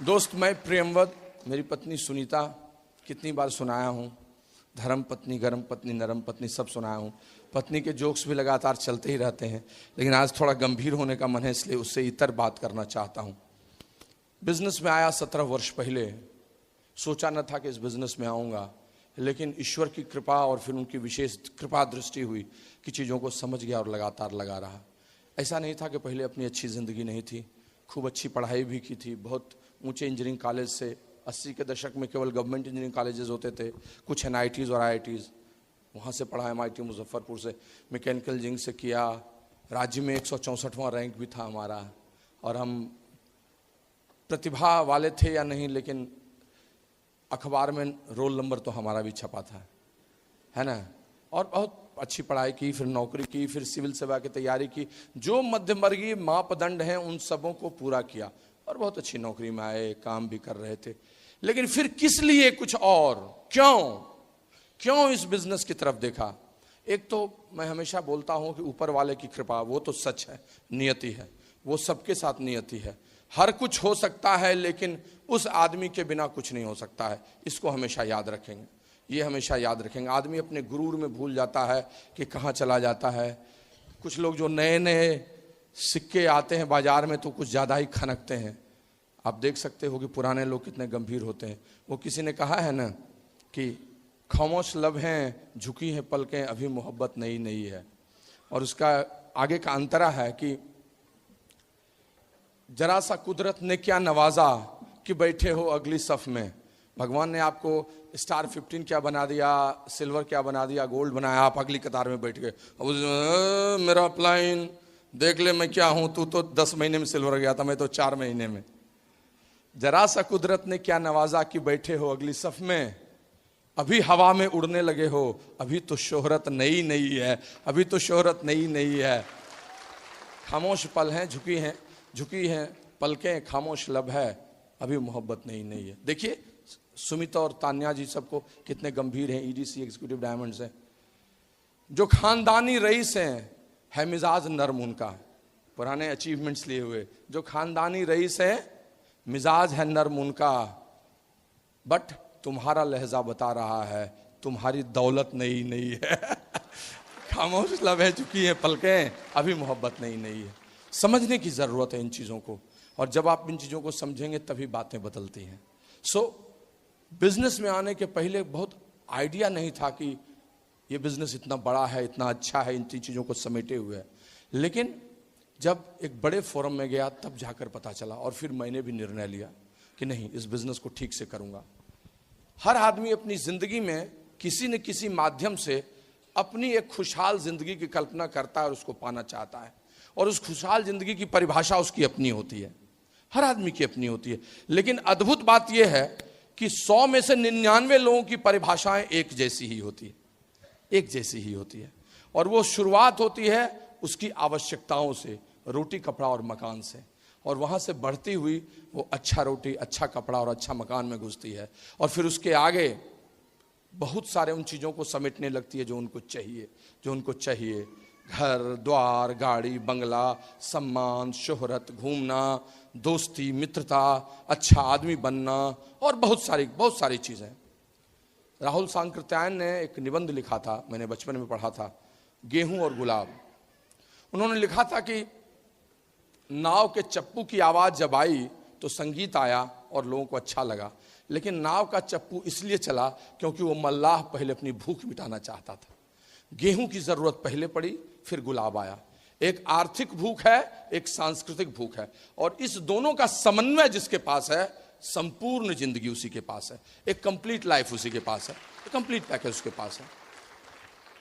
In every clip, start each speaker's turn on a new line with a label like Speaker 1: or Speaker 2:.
Speaker 1: दोस्त मैं प्रेमवत, मेरी पत्नी सुनीता, कितनी बार सुनाया हूँ, धर्म पत्नी, गर्म पत्नी, नरम पत्नी सब सुनाया हूँ। पत्नी के जोक्स भी लगातार चलते ही रहते हैं, लेकिन आज थोड़ा गंभीर होने का मन है, इसलिए उससे इतर बात करना चाहता हूँ। बिजनेस में आया 17 वर्ष पहले, सोचा न था कि इस बिजनेस में आऊँगा, लेकिन ईश्वर की कृपा और फिर उनकी विशेष कृपा दृष्टि हुई कि चीज़ों को समझ गया और लगातार लगा रहा। ऐसा नहीं था कि पहले अपनी अच्छी ज़िंदगी नहीं थी, खूब अच्छी पढ़ाई भी की थी, बहुत ऊंचे इंजीनियरिंग कॉलेज से। 80 के दशक में केवल गवर्नमेंट इंजीनियरिंग कॉलेजेस होते थे, कुछ NITs और IITs, वहाँ से पढ़ा। MIT मुजफ्फरपुर से मैकेनिकल इंजीनियरिंग से किया। राज्य में 164वां रैंक भी था हमारा, और हम प्रतिभा वाले थे या नहीं, लेकिन अखबार में रोल नंबर तो हमारा भी छपा था, है ना। और बहुत अच्छी पढ़ाई की, फिर नौकरी की, फिर सिविल सेवा की तैयारी की, जो मध्यमवर्गीय मापदंड हैं उन सबों को पूरा किया, और बहुत अच्छी नौकरी में आए, काम भी कर रहे थे। लेकिन फिर किस लिए कुछ और, क्यों इस बिजनेस की तरफ देखा। एक तो मैं हमेशा बोलता हूं कि ऊपर वाले की कृपा, वो तो सच है, नियति है, वो सबके साथ नियति है। हर कुछ हो सकता है, लेकिन उस आदमी के बिना कुछ नहीं हो सकता है। इसको हमेशा याद रखेंगे, ये हमेशा याद रखेंगे। आदमी अपने गुरूर में भूल जाता है कि कहाँ चला जाता है। कुछ लोग जो नए नए सिक्के आते हैं बाजार में, तो कुछ ज़्यादा ही खनकते हैं। आप देख सकते हो कि पुराने लोग कितने गंभीर होते हैं। वो किसी ने कहा है ना कि खामोश लब हैं, झुकी हैं पलकें, अभी मोहब्बत नई नई है। और उसका आगे का अंतरा है कि जरा सा कुदरत ने क्या नवाजा कि बैठे हो अगली सफ में। भगवान ने आपको स्टार 15 क्या बना दिया, सिल्वर क्या बना दिया, गोल्ड बनाया, आप अगली कतार में बैठ गए। अब मेरा अपलाइन देख ले, मैं क्या हूं, तू तो 10 महीने में सिल्वर गया था, मैं तो 4 महीने में। जरा सा कुदरत ने क्या नवाजा कि बैठे हो अगली सफ में, अभी हवा में उड़ने लगे हो, अभी तो शोहरत नई नई है, अभी तो शोहरत नई नई है। खामोश पल हैं, झुकी हैं पलकें, खामोश लब है, अभी मोहब्बत नई नई है। देखिए सुमिता और तान्या जी सबको कितने गंभीर हैं, EDC एग्जीक्यूटिव डायमंड्स हैं। जो खानदानी रईस हैं, है मिजाज नर्म उनका, पुराने अचीवमेंट्स लिए हुए। जो खानदानी रईस है, मिजाज है नर्म उनका, बट तुम्हारा लहजा बता रहा है तुम्हारी दौलत नई नई है। खामोश लब है, झुकी है पलकें, अभी मोहब्बत नई नई है। समझने की जरूरत है इन चीजों को, और जब आप इन चीजों को समझेंगे तभी बातें बदलती हैं। बिजनेस में आने के पहले बहुत आइडिया नहीं था कि ये बिजनेस इतना बड़ा है, इतना अच्छा है, इन चीजों को समेटे हुए है। लेकिन जब एक बड़े फोरम में गया तब जाकर पता चला, और फिर मैंने भी निर्णय लिया कि नहीं, इस बिजनेस को ठीक से करूंगा। हर आदमी अपनी जिंदगी में किसी न किसी माध्यम से अपनी एक खुशहाल जिंदगी की कल्पना करता है और उसको पाना चाहता है, और उस खुशहाल जिंदगी की परिभाषा उसकी अपनी होती है, हर आदमी की अपनी होती है। लेकिन अद्भुत बात यह है कि 100 में से 99 लोगों की परिभाषाएं एक जैसी ही होती है, एक जैसी ही होती है। और वो शुरुआत होती है उसकी आवश्यकताओं से, रोटी कपड़ा और मकान से, और वहां से बढ़ती हुई वो अच्छा रोटी, अच्छा कपड़ा और अच्छा मकान में घुसती है, और फिर उसके आगे बहुत सारे उन चीज़ों को समेटने लगती है जो उनको चाहिए। घर द्वार, गाड़ी, बंगला, सम्मान, शोहरत, घूमना, दोस्ती, मित्रता, अच्छा आदमी बनना, और बहुत सारी चीज़ें। राहुल सांकृत्यायन ने एक निबंध लिखा था, मैंने बचपन में पढ़ा था, गेहूं और गुलाब। उन्होंने लिखा था कि नाव के चप्पू की आवाज़ जब आई तो संगीत आया और लोगों को अच्छा लगा, लेकिन नाव का चप्पू इसलिए चला क्योंकि वो मल्लाह पहले अपनी भूख मिटाना चाहता था। गेहूं की जरूरत पहले पड़ी, फिर गुलाब आया। एक आर्थिक भूख है, एक सांस्कृतिक भूख है, और इस दोनों का समन्वय जिसके पास है, संपूर्ण जिंदगी उसी के पास है, एक कंप्लीट लाइफ उसी के पास है, एक कंप्लीट पैकेज उसके पास है।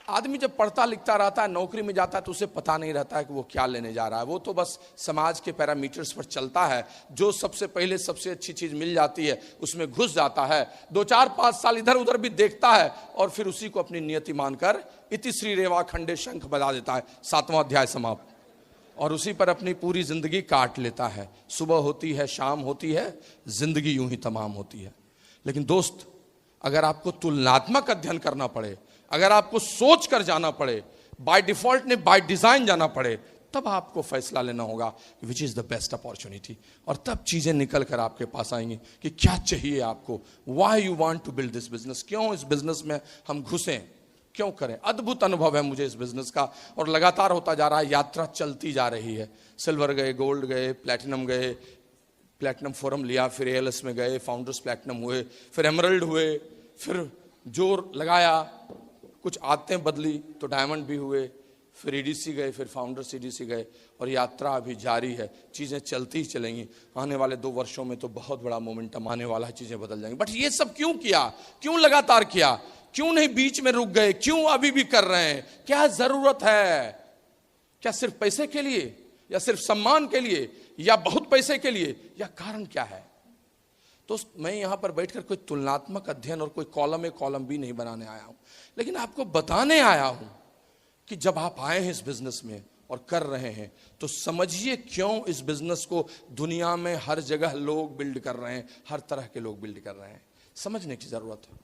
Speaker 1: आदमी जब पढ़ता लिखता रहता है, नौकरी में जाता है, तो उसे पता नहीं रहता है कि वो क्या लेने जा रहा है। वो तो बस समाज के पैरामीटर्स पर चलता है, जो सबसे पहले सबसे अच्छी चीज मिल जाती है उसमें घुस जाता है, 2 4 5 साल इधर उधर भी देखता है, और फिर उसी को अपनी नियति मानकर इति श्री रेवा खंडे शंख बजा देता है, 7वां अध्याय समाप्त, और उसी पर अपनी पूरी जिंदगी काट लेता है। सुबह होती है, शाम होती है, जिंदगी यूं ही तमाम होती है। लेकिन दोस्त, अगर आपको तुलनात्मक अध्ययन करना पड़े, अगर आपको सोच कर जाना पड़े, बाय डिफॉल्ट ने बाय डिजाइन जाना पड़े, तब आपको फैसला लेना होगा which is the best opportunity, और तब चीजें निकल कर आपके पास आएंगी कि क्या चाहिए आपको, why you want to build this business, क्यों इस बिजनेस में हम घुसें, क्यों करें। अद्भुत अनुभव है मुझे इस बिजनेस का, और लगातार होता जा रहा है, यात्रा चलती जा रही है। सिल्वर गए, गोल्ड गए, प्लैटिनम गए, प्लैटिनम फोरम लिया, फिर एएलएस में गए, फाउंडर्स प्लैटिनम हुए, फिर एमरल्ड हुए, फिर जोर लगाया, कुछ आदतें बदली तो डायमंड भी हुए, फिर ईडीसी गए, फिर फाउंडर्स ईडीसी गए, और यात्रा अभी जारी है। चीजें चलती ही चलेंगी। आने वाले 2 वर्षों में तो बहुत बड़ा मोमेंटम आने वाला है, चीजें बदल जाएंगी। बट ये सब क्यों किया, क्यों लगातार किया, क्यों नहीं बीच में रुक गए, क्यों अभी भी कर रहे हैं, क्या जरूरत है, क्या सिर्फ पैसे के लिए, या सिर्फ सम्मान के लिए, या बहुत पैसे के लिए, या कारण क्या है। तो मैं यहां पर बैठकर कोई तुलनात्मक अध्ययन और कोई कॉलम ए कॉलम बी नहीं बनाने आया हूं, लेकिन आपको बताने आया हूं कि जब आप आए हैं इस बिजनेस में और कर रहे हैं, तो समझिए क्यों इस बिजनेस को दुनिया में हर जगह लोग बिल्ड कर रहे हैं, हर तरह के लोग बिल्ड कर रहे हैं। समझने की जरूरत है।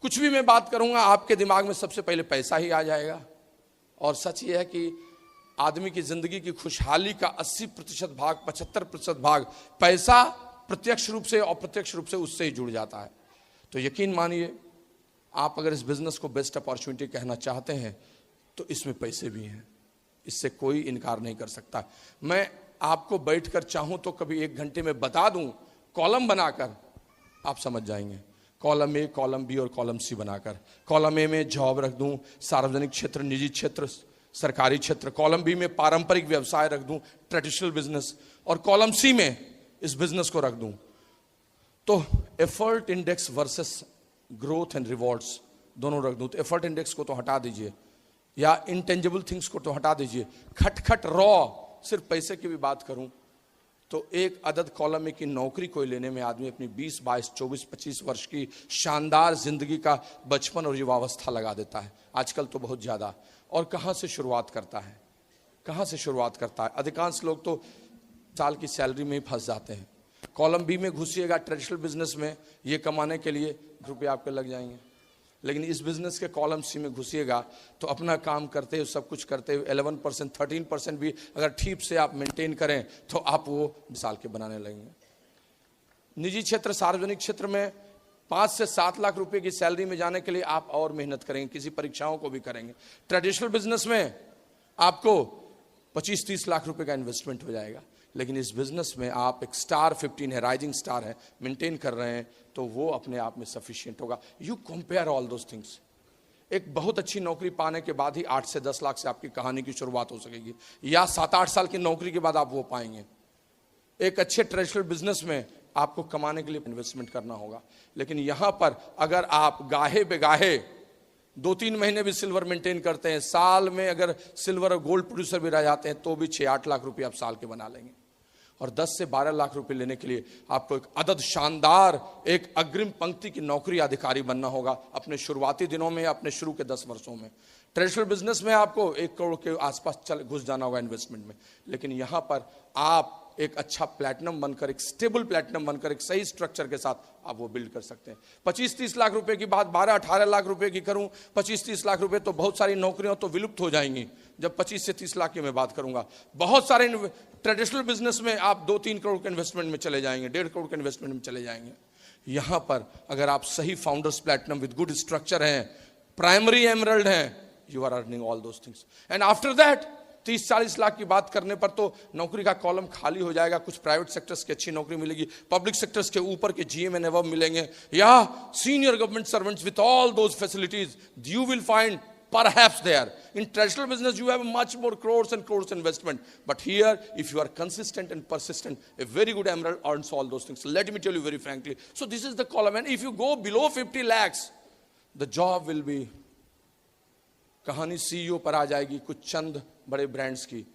Speaker 1: कुछ भी मैं बात करूंगा, आपके दिमाग में सबसे पहले पैसा ही आ जाएगा। और सच ये है कि आदमी की जिंदगी की खुशहाली का 80% भाग, 75% भाग पैसा प्रत्यक्ष रूप से और अप्रत्यक्ष रूप से उससे ही जुड़ जाता है। तो यकीन मानिए, आप अगर इस बिजनेस को बेस्ट अपॉर्चुनिटी कहना चाहते हैं तो इसमें पैसे भी हैं, इससे कोई इनकार नहीं कर सकता। मैं आपको बैठकर चाहूं तो कभी 1 घंटे में बता दूं, कॉलम बनाकर, आप समझ जाएंगे। कॉलम ए, कॉलम बी और कॉलम सी बनाकर। कॉलम ए में जॉब रख दूं, सार्वजनिक क्षेत्र, निजी क्षेत्र, सरकारी क्षेत्र। कॉलम बी में पारंपरिक व्यवसाय रख दूं, ट्रेडिशनल बिजनेस। और कॉलम सी में इस बिजनेस को रख दूं। तो effort index versus growth and rewards दोनों रख दूं। तो एफर्ट इंडेक्स को तो हटा दीजिए, या इंटेंजिबल थिंग्स को तो हटा दीजिए। खटखट रॉ, सिर्फ पैसे की भी बात करूं तो एक अदद कॉलम में की नौकरी कोई लेने में आदमी अपनी 20, 22, 24, 25 वर्ष की शानदार जिंदगी का बचपन और युवावस्था लगा देता है, आजकल तो बहुत ज्यादा। और कहां से शुरुआत करता है, कहां से शुरुआत करता है। अधिकांश लोग तो साल की सैलरी में ही फंस जाते हैं। कॉलम बी में घुसिएगा ट्रेडिशनल बिजनेस में, ये कमाने के लिए रुपये आपके लग जाएंगे। लेकिन इस बिजनेस के कॉलम सी में घुसिएगा तो अपना काम करते हुए, सब कुछ करते हुए 11%, 13% भी अगर ठीक से आप मेंटेन करें तो आप वो साल के बनाने लगेंगे। निजी क्षेत्र, सार्वजनिक क्षेत्र में 5 से 7 लाख रुपए की सैलरी में जाने के लिए आप और मेहनत करेंगे, किसी परीक्षाओं को भी करेंगे। ट्रेडिशनल बिजनेस में आपको 25-30 लाख रुपए का इन्वेस्टमेंट हो जाएगा। लेकिन इस बिजनेस में आप एक स्टार 15 है, राइजिंग स्टार है, मेंटेन कर रहे हैं, तो वो अपने आप में सफिशिएंट होगा। You compare all those things. एक बहुत अच्छी नौकरी पाने के बाद ही 8 से 10 लाख से आपकी कहानी की शुरुआत हो सकेगी, या 7-8 साल की नौकरी के बाद आप वो पाएंगे। एक अच्छे ट्रेडिशनल बिजनेस में आपको कमाने के लिए इन्वेस्टमेंट करना होगा। लेकिन यहां पर अगर आप गाहे बेगाहे 2-3 महीने भी सिल्वर मेंटेन करते हैं, साल में अगर सिल्वर और गोल्ड प्रोड्यूसर भी रह जाते हैं, तो भी 6-8 लाख रुपए आप साल के बना लेंगे। और 10 से 12 लाख रुपए लेने के लिए आपको एक अदद शानदार, एक अग्रिम पंक्ति की नौकरी अधिकारी बनना होगा अपने शुरुआती दिनों में, अपने शुरू के 10 वर्षों में। ट्रेडिशनल बिजनेस में आपको 1 करोड़ के आसपास घुस जाना होगा इन्वेस्टमेंट में। लेकिन यहां पर आप एक अच्छा प्लैटिनम बनकर, एक स्टेबल प्लैटिनम बनकर, एक सही स्ट्रक्चर के साथ आप वो बिल्ड कर सकते हैं। 25-30 लाख रुपए की बात 12-18 लाख रुपए की करूं, 25-30 लाख रुपए तो बहुत सारी नौकरियां तो विलुप्त हो जाएंगी। जब 25 से 30 लाख की मैं बात करूंगा, बहुत सारे ट्रेडिशनल बिजनेस में आप 2-3 करोड़ के इन्वेस्टमेंट में चले जाएंगे, 1.5 करोड़ के इन्वेस्टमेंट में चले जाएंगे। यहां पर अगर आप सही founders platinum with good structure हैं, प्राइमरी एमरल्ड हैं, you are earning all those things. And after that 30-40 lakh की बात करने पर तो नौकरी का कॉलम खाली हो जाएगा। कुछ प्राइवेट सेक्टर्स की अच्छी नौकरी मिलेगी, पब्लिक सेक्टर्स के ऊपर के जीएम एंड अबव मिलेंगे, या senior government servants with all those facilities you will find perhaps there. In traditional business you have much more crores and crores investment, but here if you are consistent and persistent, a very good emerald earns all those things. So let me tell you very frankly, so this is the column, and if you go below 50 lakhs the job will be, कहानी CEO पर आ जाएगी कुछ चंद बड़े brands की,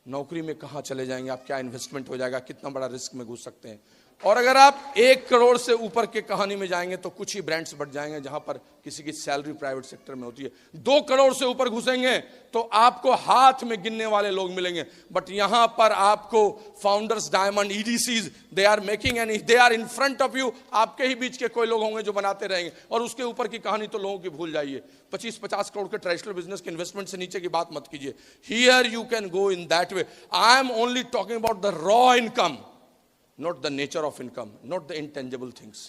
Speaker 1: नौकरी में कहाँ चले जाएंगे आप, क्या इन्वेस्टमेंट हो जाएगा, कितना बड़ा रिस्क में घुस सकते हैं। और अगर आप 1 करोड़ से ऊपर के कहानी में जाएंगे तो कुछ ही ब्रांड्स बढ़ जाएंगे जहां पर किसी की सैलरी प्राइवेट सेक्टर में होती है। 2 करोड़ से ऊपर घुसेंगे तो आपको हाथ में गिनने वाले लोग मिलेंगे, बट यहां पर आपको founders diamond EDCs they are making and they are in front of you. आपके ही बीच के कोई लोग होंगे जो बनाते रहेंगे, और उसके ऊपर की कहानी तो लोगों की भूल जाइए। 25-50 करोड़ के ट्रेडिशनल बिजनेस के इन्वेस्टमेंट से नीचे की बात मत कीजिए। Here you can go in that way. I am only talking about the raw income, not the nature of income, not the intangible things.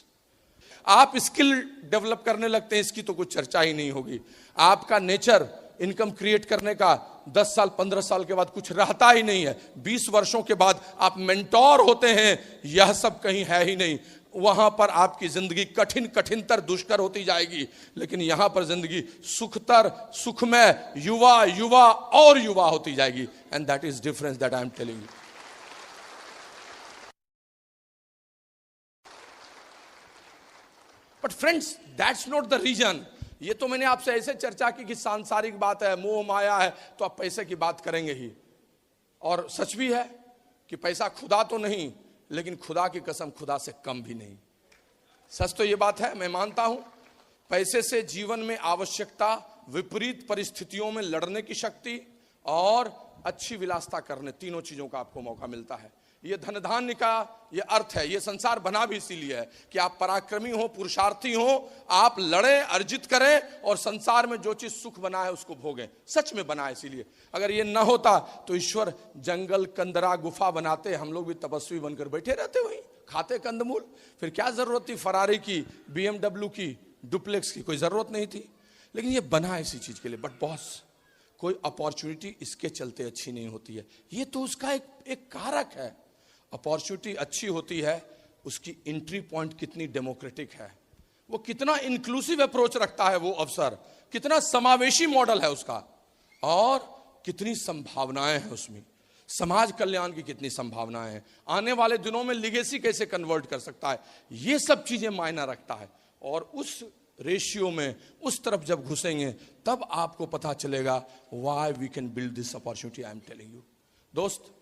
Speaker 1: आप स्किल डेवलप करने लगते हैं, इसकी तो कुछ चर्चा ही नहीं होगी। आपका नेचर इनकम क्रिएट करने का 10 साल 15 साल के बाद कुछ रहता ही नहीं है। 20 वर्षों के बाद आप मेंटोर होते हैं, यह सब कहीं है ही नहीं। वहां पर आपकी जिंदगी कठिनतर दुष्कर होती जाएगी, लेकिन यहां पर जिंदगी सुखतर सुखमय युवा और युवा होती जाएगी। And that is difference that I am telling you. But friends, that's not the reason. ये तो मैंने आपसे ऐसे चर्चा की कि सांसारिक बात है, मोह माया है, तो आप पैसे की बात करेंगे ही। और सच भी है कि पैसा खुदा तो नहीं, लेकिन खुदा की कसम खुदा से कम भी नहीं। सच तो ये बात है, मैं मानता हूं। पैसे से जीवन में आवश्यकता, विपरीत परिस्थितियों में लड़ने की शक्ति और अच्छी विलासता करने, तीनों चीजों का आपको मौका मिलता है। ये धन धान्य का ये अर्थ है। ये संसार बना भी इसीलिए है कि आप पराक्रमी हो, पुरुषार्थी हो, आप लड़ें, अर्जित करें और संसार में जो चीज सुख बना है उसको भोगें। सच में बना है इसीलिए। अगर ये ना होता तो ईश्वर जंगल, कंदरा, गुफा बनाते, हम लोग भी तपस्वी बनकर बैठे रहते वहीं, खाते कंदमूल। फिर क्या जरूरत थी फरारी की, BMW की, डुप्लेक्स की? कोई जरूरत नहीं थी। लेकिन ये बना है इसी चीज के लिए। बट बॉस, कोई अपॉर्चुनिटी इसके चलते अच्छी नहीं होती है। ये तो उसका एक कारक है। अपॉर्चुनिटी अच्छी होती है, उसकी एंट्री पॉइंट कितनी डेमोक्रेटिक है, वो कितना इंक्लूसिव अप्रोच रखता है वो अवसर, कितना समावेशी मॉडल है उसका, और कितनी संभावनाएं हैं उसमें, समाज कल्याण की कितनी संभावनाएं हैं, आने वाले दिनों में लिगेसी कैसे कन्वर्ट कर सकता है, ये सब चीजें मायना रखता है। और उस रेशियो में उस तरफ जब घुसेंगे तब आपको पता चलेगा why we can build this opportunity I am telling you. दोस्त,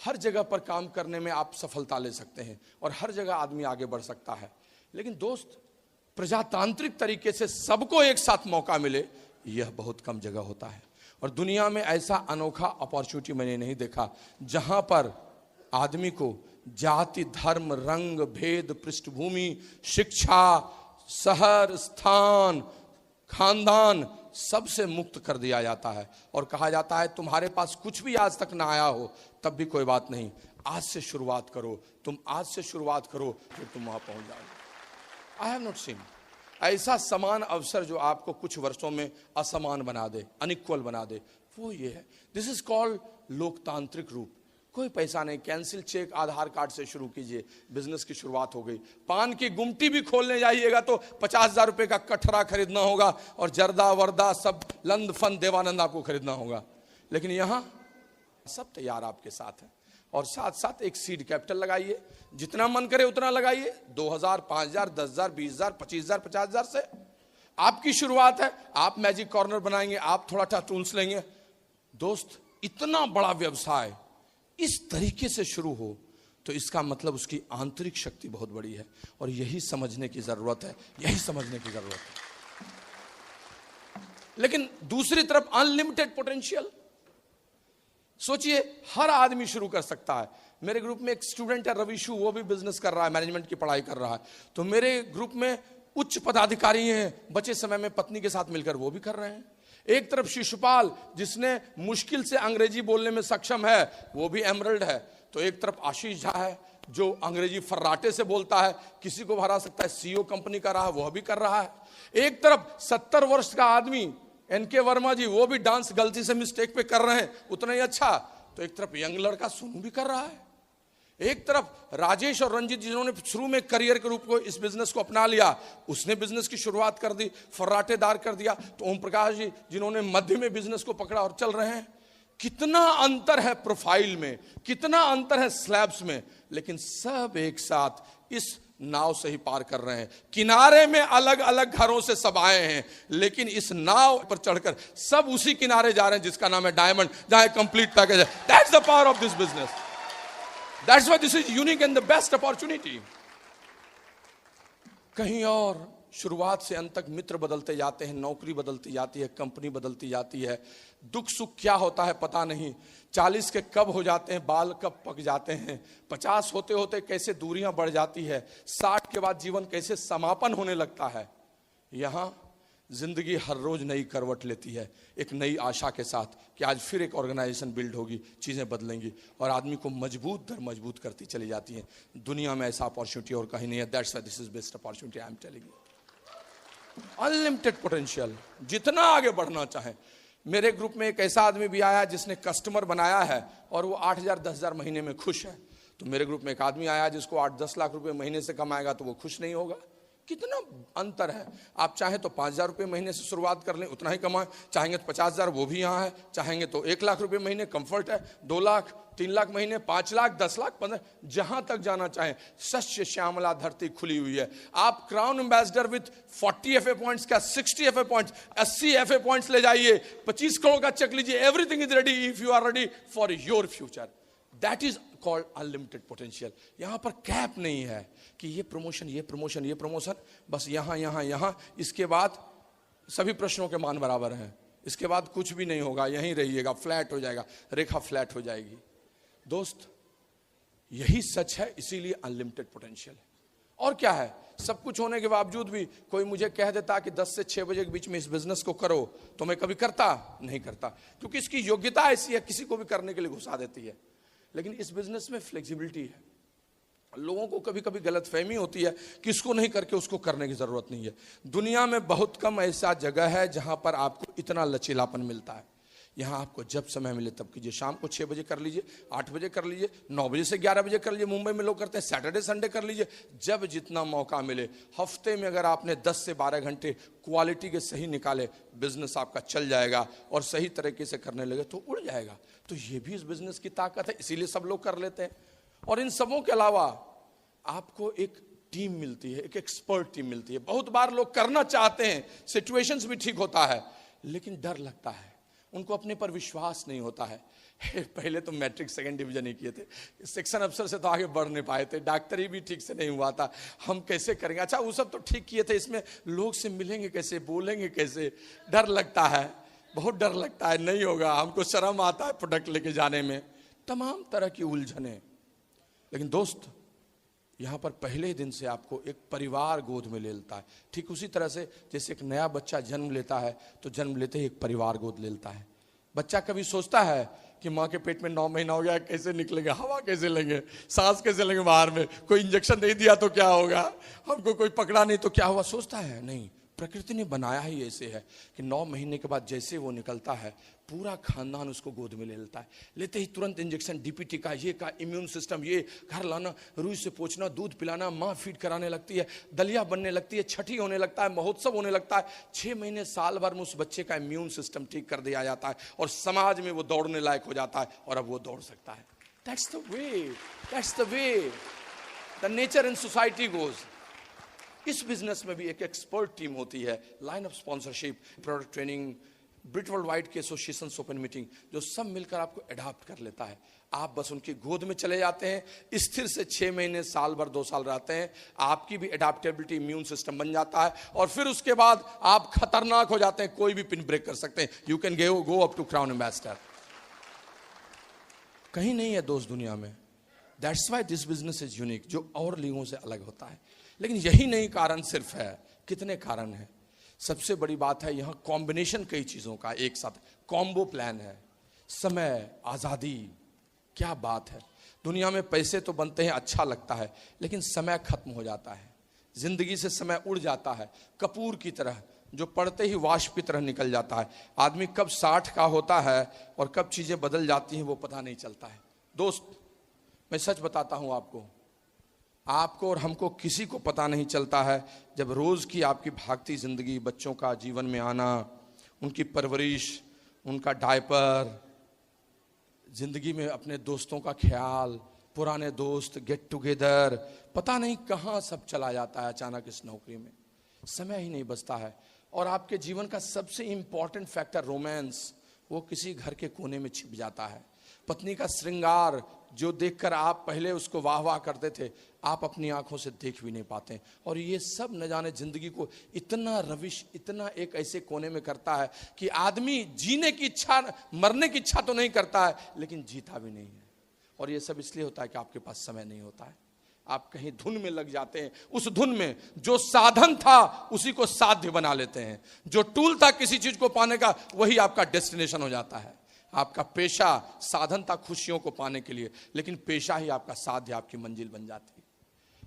Speaker 1: हर जगह पर काम करने में आप सफलता ले सकते हैं और हर जगह आदमी आगे बढ़ सकता है, लेकिन दोस्त, प्रजातांत्रिक तरीके से सबको एक साथ मौका मिले, यह बहुत कम जगह होता है। और दुनिया में ऐसा अनोखा अपॉर्चुनिटी मैंने नहीं देखा जहां पर आदमी को जाति, धर्म, रंग, भेद, पृष्ठभूमि, शिक्षा, शहर, स्थान, खानदान सबसे मुक्त कर दिया जाता है और कहा जाता है तुम्हारे पास कुछ भी आज तक ना आया हो तब भी कोई बात नहीं, आज से शुरुआत करो, तुम आज से शुरुआत करो, फिर तुम वहां पहुंच जाओगे। आई हैव नॉट सीन ऐसा समान अवसर जो आपको कुछ वर्षों में असमान बना दे, अनइक्वल बना दे, वो ये है। दिस इज कॉल्ड लोकतांत्रिक रूप। कोई पैसा नहीं, कैंसिल चेक, आधार कार्ड से शुरू कीजिए, बिजनेस की शुरुआत हो गई। पान की गुमटी भी खोलने जाइएगा तो 50,000 रुपए का कठरा खरीदना होगा और जर्दा वर्दा सब लंद फन देवानंद आपको खरीदना होगा। लेकिन यहां सब तैयार आपके साथ है, और साथ साथ एक सीड कैपिटल लगाइए, जितना मन करे उतना लगाइए, 2,000, 5,000, 10,000, 20,000, 25,000, 50,000 से आपकी शुरुआत है। आप मैजिक कॉर्नर बनाएंगे, आप थोड़ा सा टूल्स लेंगे। दोस्त, इतना बड़ा व्यवसाय इस तरीके से शुरू हो तो इसका मतलब उसकी आंतरिक शक्ति बहुत बड़ी है, और यही समझने की जरूरत है, यही समझने की जरूरत है। लेकिन दूसरी तरफ अनलिमिटेड पोटेंशियल। सोचिए, हर आदमी शुरू कर सकता है। मेरे ग्रुप में एक स्टूडेंट है रविशु, वो भी बिजनेस कर रहा है, मैनेजमेंट की पढ़ाई कर रहा है। तो मेरे ग्रुप में उच्च पदाधिकारी हैं, बचे समय में पत्नी के साथ मिलकर वो भी कर रहे हैं। एक तरफ शिशुपाल, जिसने मुश्किल से अंग्रेजी बोलने में सक्षम है, वो भी एमरल्ड है। तो एक तरफ आशीष झा है जो अंग्रेजी फर्राटे से बोलता है, किसी को हरा सकता है, सीईओ कंपनी का रहा, वह भी कर रहा है। एक तरफ 70 वर्ष का आदमी एनके वर्मा जी, वो भी डांस गलती से मिस्टेक पे कर रहे हैं, उतना ही अच्छा। तो एक तरफ यंग लड़का सोनू भी कर रहा है। एक तरफ राजेश और रंजीत जिन्होंने शुरू में करियर के रूप को इस बिजनेस को अपना लिया, उसने बिजनेस की शुरुआत कर दी, फर्राटेदार कर दिया। तो ओम प्रकाश जी जिन्होंने मध्य में बिजनेस को पकड़ा और चल रहे हैं। कितना अंतर है प्रोफाइल में, कितना अंतर है स्लैब्स में, लेकिन सब एक साथ इस नाव से ही पार कर रहे हैं। किनारे में अलग अलग घरों से सब आए हैं, लेकिन इस नाव पर चढ़कर सब उसी किनारे जा रहे हैं जिसका नाम है डायमंड, जहां कंप्लीट पैकेज है। That's the power of this business. That's why this is unique and the best opportunity. कहीं और शुरुआत से अंत तक मित्र बदलते जाते हैं, नौकरी बदलती जाती है, कंपनी बदलती जाती है, दुख सुख क्या होता है पता नहीं, 40 के कब हो जाते हैं, बाल कब पक जाते हैं, 50 होते होते कैसे दूरियां बढ़ जाती है, 60 के बाद जीवन कैसे समापन होने लगता है। यहां जिंदगी हर रोज नई करवट लेती है, एक नई आशा के साथ कि आज फिर एक ऑर्गेनाइजेशन बिल्ड होगी, चीजें बदलेंगी और आदमी को मजबूत दर मजबूत करती चली जाती है। दुनिया में ऐसा अपॉर्चुनिटी और कहीं नहीं है। That's why this is best opportunity I am telling you. Unlimited potential, जितना आगे बढ़ना चाहे। मेरे ग्रुप में एक ऐसा आदमी भी आया जिसने कस्टमर बनाया है और वो 8,000 10,000 महीने में खुश है। तो मेरे ग्रुप में एक आदमी आया जिसको 8-10 लाख रुपए महीने से कमाएगा तो वो खुश नहीं होगा। कितना अंतर है। आप चाहें तो 5,000 रुपये महीने से शुरुआत कर लें, उतना ही कमाएं, चाहेंगे तो 50,000, वो भी यहाँ है, चाहेंगे तो 1 लाख रुपये महीने कंफर्ट है, 2 लाख 3 लाख महीने, 5 लाख 10 लाख 15, जहां तक जाना चाहें। सच्च श्यामला धरती खुली हुई है। आप crown ambassador with 40 FA points का 60 FA पॉइंट्स 80 FA पॉइंट्स ले जाइए, 25 करोड़ का चेक लीजिए। Everything is ready if you are ready for your future. That is called unlimited potential. यहां पर कैप नहीं है कि ये प्रमोशन ये प्रमोशन ये प्रमोशन, बस यहां यहां यहां, इसके बाद सभी प्रश्नों के मान बराबर हैं, इसके बाद कुछ भी नहीं होगा, यहीं रहिएगा, फ्लैट हो जाएगा, रेखा फ्लैट हो जाएगी। दोस्त यही सच है, इसीलिए अनलिमिटेड पोटेंशियल है। और क्या है, सब कुछ होने के बावजूद भी कोई मुझे कह देता कि 10 से 6 बजे के बीच में इस बिजनेस को करो, तो मैं कभी करता नहीं करता, क्योंकि इसकी योग्यता ऐसी है, किसी को भी करने के लिए घुसा देती है। लेकिन इस बिजनेस में फ्लेक्सिबिलिटी है। लोगों को कभी कभी गलतफहमी होती है कि इसको नहीं करके उसको करने की जरूरत नहीं है। दुनिया में बहुत कम ऐसा जगह है जहां पर आपको इतना लचीलापन मिलता है। यहां आपको जब समय मिले तब कीजिए। शाम को 6 बजे कर लीजिए, 8 बजे कर लीजिए, 9 बजे से 11 बजे कर लीजिए। मुंबई में लोग करते हैं सैटरडे संडे कर लीजिए, जब जितना मौका मिले। हफ्ते में अगर आपने 10 से 12 घंटे क्वालिटी के सही निकाले, बिजनेस आपका चल जाएगा और सही तरीके से करने लगे तो उड़ जाएगा। तो ये भी इस बिजनेस की ताकत है, इसीलिए सब लोग कर लेते हैं। और इन सबों के अलावा आपको एक टीम मिलती है, एक एक्सपर्ट टीम मिलती है। बहुत बार लोग करना चाहते हैं, सिचुएशंस भी ठीक होता है, लेकिन डर लगता है, उनको अपने पर विश्वास नहीं होता है। पहले तो मैट्रिक 2nd डिवीजन ही किए थे, सेक्शन अफसर से तो आगे बढ़ नहीं पाए थे, डॉक्टरी भी ठीक से नहीं हुआ था, हम कैसे करेंगे। अच्छा वो सब तो ठीक किए थे, इसमें लोग से मिलेंगे कैसे, बोलेंगे कैसे, डर लगता है, बहुत डर लगता है, नहीं होगा, हमको शर्म आता है प्रोडक्ट लेके जाने में, तमाम तरह की उलझने। लेकिन दोस्त यहां पर पहले दिन से आपको एक परिवार गोद में ले लेता है। ठीक उसी तरह से जैसे एक नया बच्चा जन्म लेता है तो जन्म लेते ही एक परिवार गोद लेता है। बच्चा कभी सोचता है कि माँ के पेट में 9 महीना हो गया, कैसे निकलेंगे, हवा कैसे लेंगे, सांस कैसे लेंगे बाहर में, कोई इंजेक्शन नहीं दिया तो क्या होगा, हमको कोई पकड़ा नहीं तो क्या हुआ, सोचता है नहीं। प्रकृति ने बनाया ही ऐसे है कि 9 महीने के बाद जैसे वो निकलता है पूरा खानदान उसको गोद में ले लेता है। लेते ही तुरंत इंजेक्शन, DPT का, ये का, इम्यून सिस्टम, ये घर लाना, रुई से पोंछना, दूध पिलाना, माँ फीड कराने लगती है, दलिया बनने लगती है, छठी होने लगता है, महोत्सव होने लगता है। 6 महीने साल भर में उस बच्चे का इम्यून सिस्टम ठीक कर दिया जाता है और समाज में वो दौड़ने लायक हो जाता है और अब वो दौड़ सकता है। That's the way, that's the way the nature in society goes. इस बिजनेस में भी एक एक्सपर्ट टीम होती है, line of sponsorship, product training, Britt World Wide के एसोसिएशन ओपन मीटिंग, जो सब मिलकर आपको अडॉप्ट कर लेता है। आप बस उनकी गोद में चले जाते हैं, स्थिर से 6 महीने, साल भर, 2 साल रहते हैं, आपकी भी अडैप्टेबिलिटी, इम्यून सिस्टम बन जाता है और फिर उसके बाद आप खतरनाक हो जाते हैं, कोई भी पिन ब्रेक कर सकते हैं। You can go up to crown ambassador. कहीं नहीं है दोस्त दुनिया में। That's why this business is unique, जो और लोगों से अलग होता है। लेकिन यही नहीं कारण सिर्फ है, कितने कारण हैं। सबसे बड़ी बात है यहाँ कॉम्बिनेशन कई चीजों का एक साथ, कॉम्बो प्लान है। समय, आजादी, क्या बात है। दुनिया में पैसे तो बनते हैं, अच्छा लगता है, लेकिन समय खत्म हो जाता है, जिंदगी से समय उड़ जाता है, कपूर की तरह जो पड़ते ही वाष्प की तरह निकल जाता है। आदमी कब 60 का होता है और कब चीजें बदल जाती हैं वो पता नहीं चलता है। दोस्त मैं सच बताता हूं आपको और हमको किसी को पता नहीं चलता है जब रोज की आपकी भागती जिंदगी, बच्चों का जीवन में आना, उनकी परवरिश, उनका डायपर, जिंदगी में अपने दोस्तों का ख्याल, पुराने दोस्त, गेट टुगेदर, पता नहीं कहाँ सब चला जाता है अचानक इस नौकरी में, समय ही नहीं बचता है। और आपके जीवन का सबसे इंपॉर्टेंट फैक्टर रोमांस, वो किसी घर के कोने में छिप जाता है। पत्नी का श्रृंगार जो देखकर आप पहले उसको वाह वाह करते थे, आप अपनी आंखों से देख भी नहीं पाते। और ये सब न जाने जिंदगी को इतना रविश, इतना एक ऐसे कोने में करता है कि आदमी जीने की इच्छा, मरने की इच्छा तो नहीं करता है, लेकिन जीता भी नहीं है। और ये सब इसलिए होता है कि आपके पास समय नहीं होता है। आप कहीं धुन में लग जाते हैं, उस धुन में जो साधन था उसी को साध्य बना लेते हैं, जो टूल था किसी चीज को पाने का वही आपका डेस्टिनेशन हो जाता है। आपका पेशा साधन था खुशियों को पाने के लिए, लेकिन पेशा ही आपका साध्य, आपकी मंजिल बन जाती है।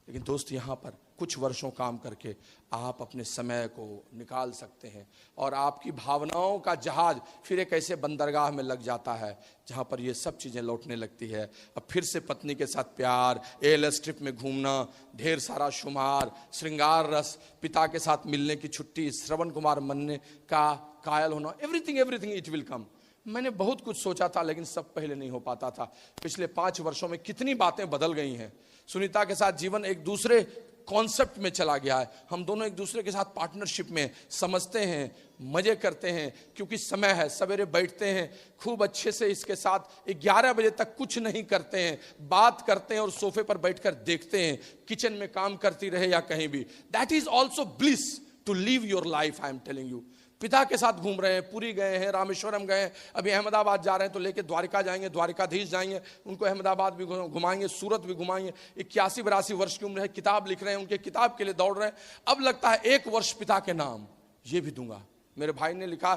Speaker 1: लेकिन दोस्त, यहाँ पर कुछ वर्षों काम करके आप अपने समय को निकाल सकते हैं और आपकी भावनाओं का जहाज फिर एक ऐसे बंदरगाह में लग जाता है जहाँ पर ये सब चीज़ें लौटने लगती है। अब फिर से पत्नी के साथ प्यार, एएलएस ट्रिप में घूमना, ढेर सारा शुमार, श्रृंगार रस, पिता के साथ मिलने की छुट्टी, श्रवण कुमार बनने का कायल होना, everything everything it will come. मैंने बहुत कुछ सोचा था लेकिन सब पहले नहीं हो पाता था। पिछले 5 वर्षों में कितनी बातें बदल गई हैं। सुनीता के साथ जीवन एक दूसरे कॉन्सेप्ट में चला गया है। हम दोनों एक दूसरे के साथ पार्टनरशिप में समझते हैं, मजे करते हैं, क्योंकि समय है। सवेरे बैठते हैं खूब अच्छे से इसके साथ, 11 बजे तक कुछ नहीं करते हैं, बात करते हैं और सोफे पर बैठकर देखते हैं, किचन में काम करती रहे या कहीं भी। That is also bliss to live your life, I am telling you. पिता के साथ घूम रहे हैं, पुरी गए हैं, रामेश्वरम गए हैं, अभी अहमदाबाद जा रहे हैं तो लेके द्वारिका जाएंगे, द्वारिकाधीश जाएंगे, उनको अहमदाबाद भी घुमाएंगे, सूरत भी घुमाएंगे। 81-82 वर्ष की उम्र है, किताब लिख रहे हैं, उनके किताब के लिए दौड़ रहे हैं। अब लगता है 1 वर्ष पिता के नाम, ये भी दूंगा। मेरे भाई ने लिखा,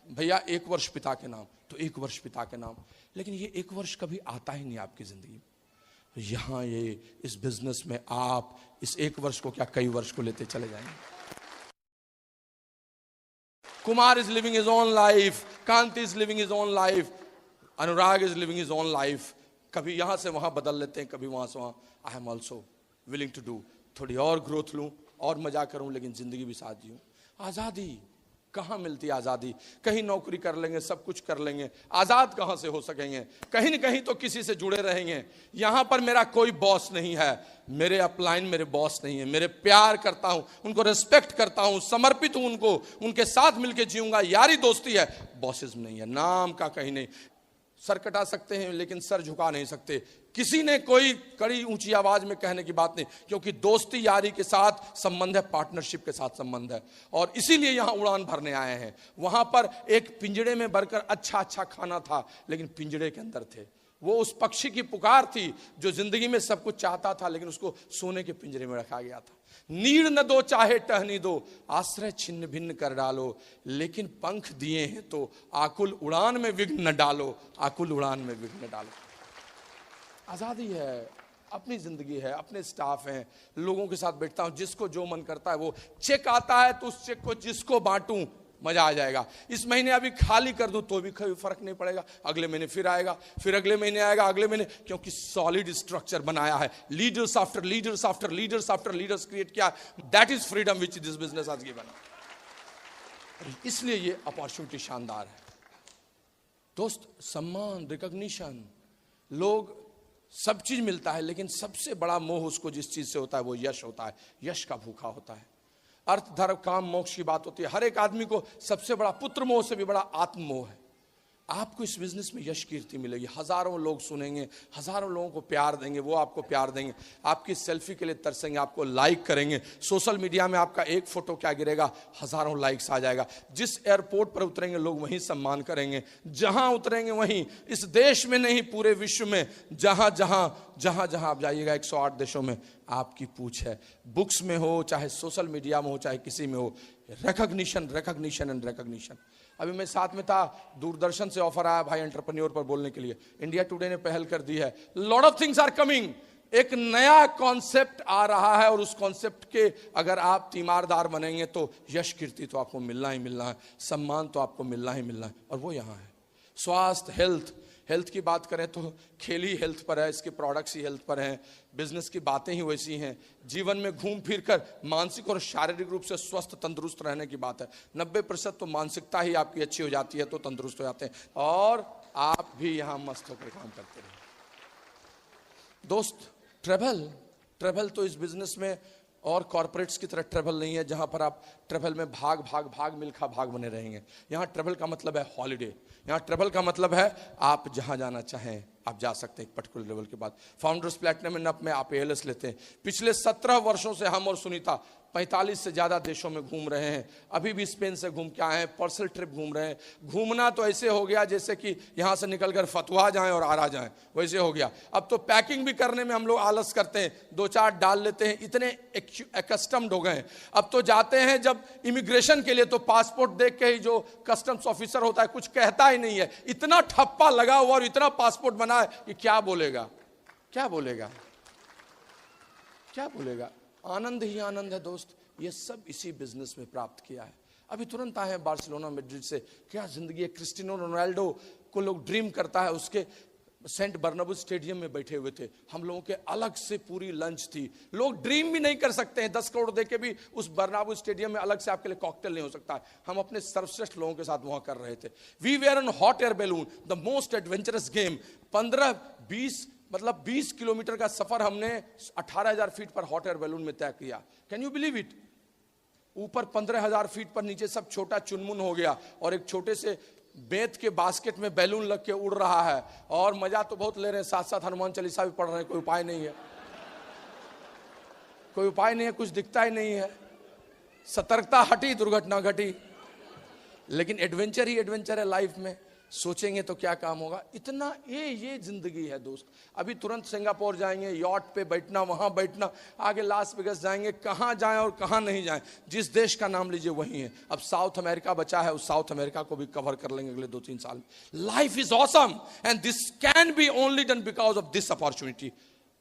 Speaker 1: भैया 1 वर्ष पिता के नाम, तो 1 वर्ष पिता के नाम। लेकिन ये 1 वर्ष कभी आता ही नहीं आपकी जिंदगी में। यहाँ ये इस बिजनेस में आप इस 1 वर्ष को क्या कई वर्ष को लेते चले जाएंगे। Kumar is living his own life, Kanti is living his own life, Anurag is living his own life. कभी यहाँ से वहाँ बदल लेते हैं, कभी वहाँ से वहाँ। I am also willing to do, थोड़ी और ग्रोथ लूँ और मजा करूँ, लेकिन जिंदगी भी साथ जीऊँ। आज़ादी कहाँ मिलती है? आज़ादी कहीं नौकरी कर लेंगे, सब कुछ कर लेंगे, आज़ाद कहाँ से हो सकेंगे? कहीं न कहीं तो किसी से जुड़े रहेंगे। यहाँ पर मेरा कोई बॉस नहीं है, मेरे अपलाइन मेरे बॉस नहीं है, मेरे प्यार करता हूँ, उनको रिस्पेक्ट करता हूँ, समर्पित हूँ उनको, उनके साथ मिलके जीऊंगा। यारी दोस्ती है, बॉसिज्म नहीं है, नाम का कहीं नहीं। सर कटा सकते हैं लेकिन सर झुका नहीं सकते। किसी ने कोई कड़ी ऊंची आवाज में कहने की बात नहीं, क्योंकि दोस्ती यारी के साथ संबंध है, पार्टनरशिप के साथ संबंध है। और इसीलिए यहां उड़ान भरने आए हैं। वहां पर एक पिंजड़े में भरकर अच्छा अच्छा खाना था, लेकिन पिंजड़े के अंदर थे। वो उस पक्षी की पुकार थी जो जिंदगी में सब कुछ चाहता था, लेकिन उसको सोने के पिंजरे में रखा गया था। नीड़ न दो चाहे टहनी दो, आश्रय छिन्न भिन्न कर डालो, लेकिन पंख दिए हैं तो आकुल उड़ान में विघ्न न डालो, आकुल उड़ान में विघ्न न डालो। आज़ादी है, अपनी जिंदगी है, अपने स्टाफ हैं, लोगों के साथ बैठता हूं, जिसको जो मन करता है वो। चेक आता है तो उस चेक को जिसको बांटूं, मजा आ जाएगा। इस महीने अभी खाली कर दूं तो भी कोई फर्क नहीं पड़ेगा, अगले महीने फिर आएगा, फिर अगले महीने आएगा, अगले महीने, क्योंकि सॉलिड स्ट्रक्चर बनाया है। Leaders after leaders after leaders after leaders create किया। That is freedom which this business has given. इसलिए ये अपॉर्चुनिटी शानदार है दोस्त। सम्मान, रिकॉग्निशन, लोग, सब चीज मिलता है, लेकिन सबसे बड़ा मोह उसको जिस चीज से होता है वो यश होता है। यश का भूखा होता है। अर्थ, धर्म, काम, मोक्ष की बात होती है। हर एक आदमी को सबसे बड़ा पुत्र मोह से भी बड़ा आत्म मोह है। आपको इस बिजनेस में यश कीर्ति मिलेगी, हजारों लोग सुनेंगे, हजारों लोगों को प्यार देंगे, वो आपको प्यार देंगे, आपकी सेल्फी के लिए तरसेंगे, आपको लाइक करेंगे। सोशल मीडिया में आपका एक फोटो क्या गिरेगा, हजारों लाइक्स आ जाएगा। जिस एयरपोर्ट पर उतरेंगे लोग वहीं सम्मान करेंगे, जहां उतरेंगे वहीं, इस देश में नहीं पूरे विश्व में, जहां जहां जहां जहां आप जाइएगा, 108 देशों में आपकी पूछ है। बुक्स में हो, चाहे सोशल मीडिया में हो, चाहे किसी में हो, रिकॉग्निशन रिकॉग्निशन एंड रिकॉग्निशन। अभी मैं साथ में था, दूरदर्शन से ऑफर आया भाई एंटरप्रेन्योर पर बोलने के लिए, इंडिया टुडे ने पहल कर दी है। Lot of things are coming. एक नया कॉन्सेप्ट आ रहा है और उस कॉन्सेप्ट के अगर आप तीमारदार बनेंगे तो यश कीर्ति तो आपको मिलना ही मिलना है, सम्मान तो आपको मिलना ही मिलना है, और वो यहाँ है। स्वास्थ्य, हेल्थ की बात करें तो खेल ही हेल्थ पर है, इसके प्रोडक्ट्स ही हेल्थ पर हैं, बिजनेस की बातें ही वैसी हैं। जीवन में घूम फिर कर मानसिक और शारीरिक रूप से स्वस्थ तंदुरुस्त रहने की बात है। 90% तो मानसिकता ही आपकी अच्छी हो जाती है तो तंदुरुस्त हो जाते हैं, और आप भी यहाँ मस्त होकर काम करते रहे। दोस्त ट्रेवल तो इस बिजनेस में और कॉर्पोरेट्स की तरह ट्रेवल नहीं है जहां पर आप ट्रेवल में भाग मिल्खा भाग बने रहेंगे। यहाँ ट्रेवल का मतलब है हॉलिडे। यहाँ ट्रेवल का मतलब है आप जहां जाना चाहें आप जा सकते हैं एक पर्टिकुलर लेवल के बाद। फाउंडर्स प्लैटिनम इन अप में आप ALS लेते हैं। पिछले 17 वर्षों से हम और सुनीता 45 से ज्यादा देशों में घूम रहे हैं। अभी भी स्पेन से घूम के आए हैं, पर्सनल ट्रिप घूम रहे हैं। घूमना तो ऐसे हो गया जैसे कि यहां से निकलकर फतवा जाएं और आरा जाएं, वैसे हो गया। अब तो पैकिंग भी करने में हम लोग आलस करते हैं, 2-4 डाल लेते हैं, इतने एकस्टम्ड हो गए हैं। अब तो जाते हैं जब इमिग्रेशन के लिए तो पासपोर्ट देख के ही जो कस्टम्स ऑफिसर होता है कुछ कहता ही नहीं है, इतना ठप्पा लगा हुआ और इतना पासपोर्ट बना है कि क्या बोलेगा। आनंद ही आनंद है दोस्त। ये सब इसी बिजनेस में प्राप्त किया है। अभी तुरंत आए हैं बार्सिलोना मैड्रिड से। क्या जिंदगी है। क्रिस्टियानो रोनाल्डो को लोग ड्रीम करता है, उसके सेंट बर्नाबू स्टेडियम में बैठे हुए थे। हम लोगों के अलग से पूरी लंच थी। लोग ड्रीम भी नहीं कर सकते हैं, 10 करोड़ देके भी उस बर्नाबू स्टेडियम में अलग से आपके लिए कॉकटेल नहीं हो सकता है। हम अपने सर्वश्रेष्ठ लोगों के साथ वहां कर रहे थे। We were on hot air balloon, the most adventurous game. 20 kilometre का सफर हमने 18,000 फीट पर हॉट एयर बैलून में तय किया। Can you believe it. ऊपर 15,000 फीट पर, नीचे सब छोटा चुनमुन हो गया और एक छोटे से बेत के बास्केट में बैलून लग के उड़ रहा है और मजा तो बहुत ले रहे हैं। साथ साथ हनुमान चालीसा भी पढ़ रहे हैं। कोई उपाय नहीं है, कुछ दिखता ही नहीं है। सतर्कता हटी, दुर्घटना घटी। लेकिन एडवेंचर ही एडवेंचर है लाइफ में। सोचेंगे तो क्या काम होगा। इतना ये जिंदगी है दोस्त। अभी तुरंत सिंगापुर जाएंगे, यॉट पे बैठना, वहां बैठना, आगे लास वेगास जाएंगे। कहां जाएं और कहां नहीं जाएं, जिस देश का नाम लीजिए वही है। अब साउथ अमेरिका बचा है, उस साउथ अमेरिका को भी कवर कर लेंगे अगले 2-3 साल में। Life is awesome and this can be only done because of this opportunity.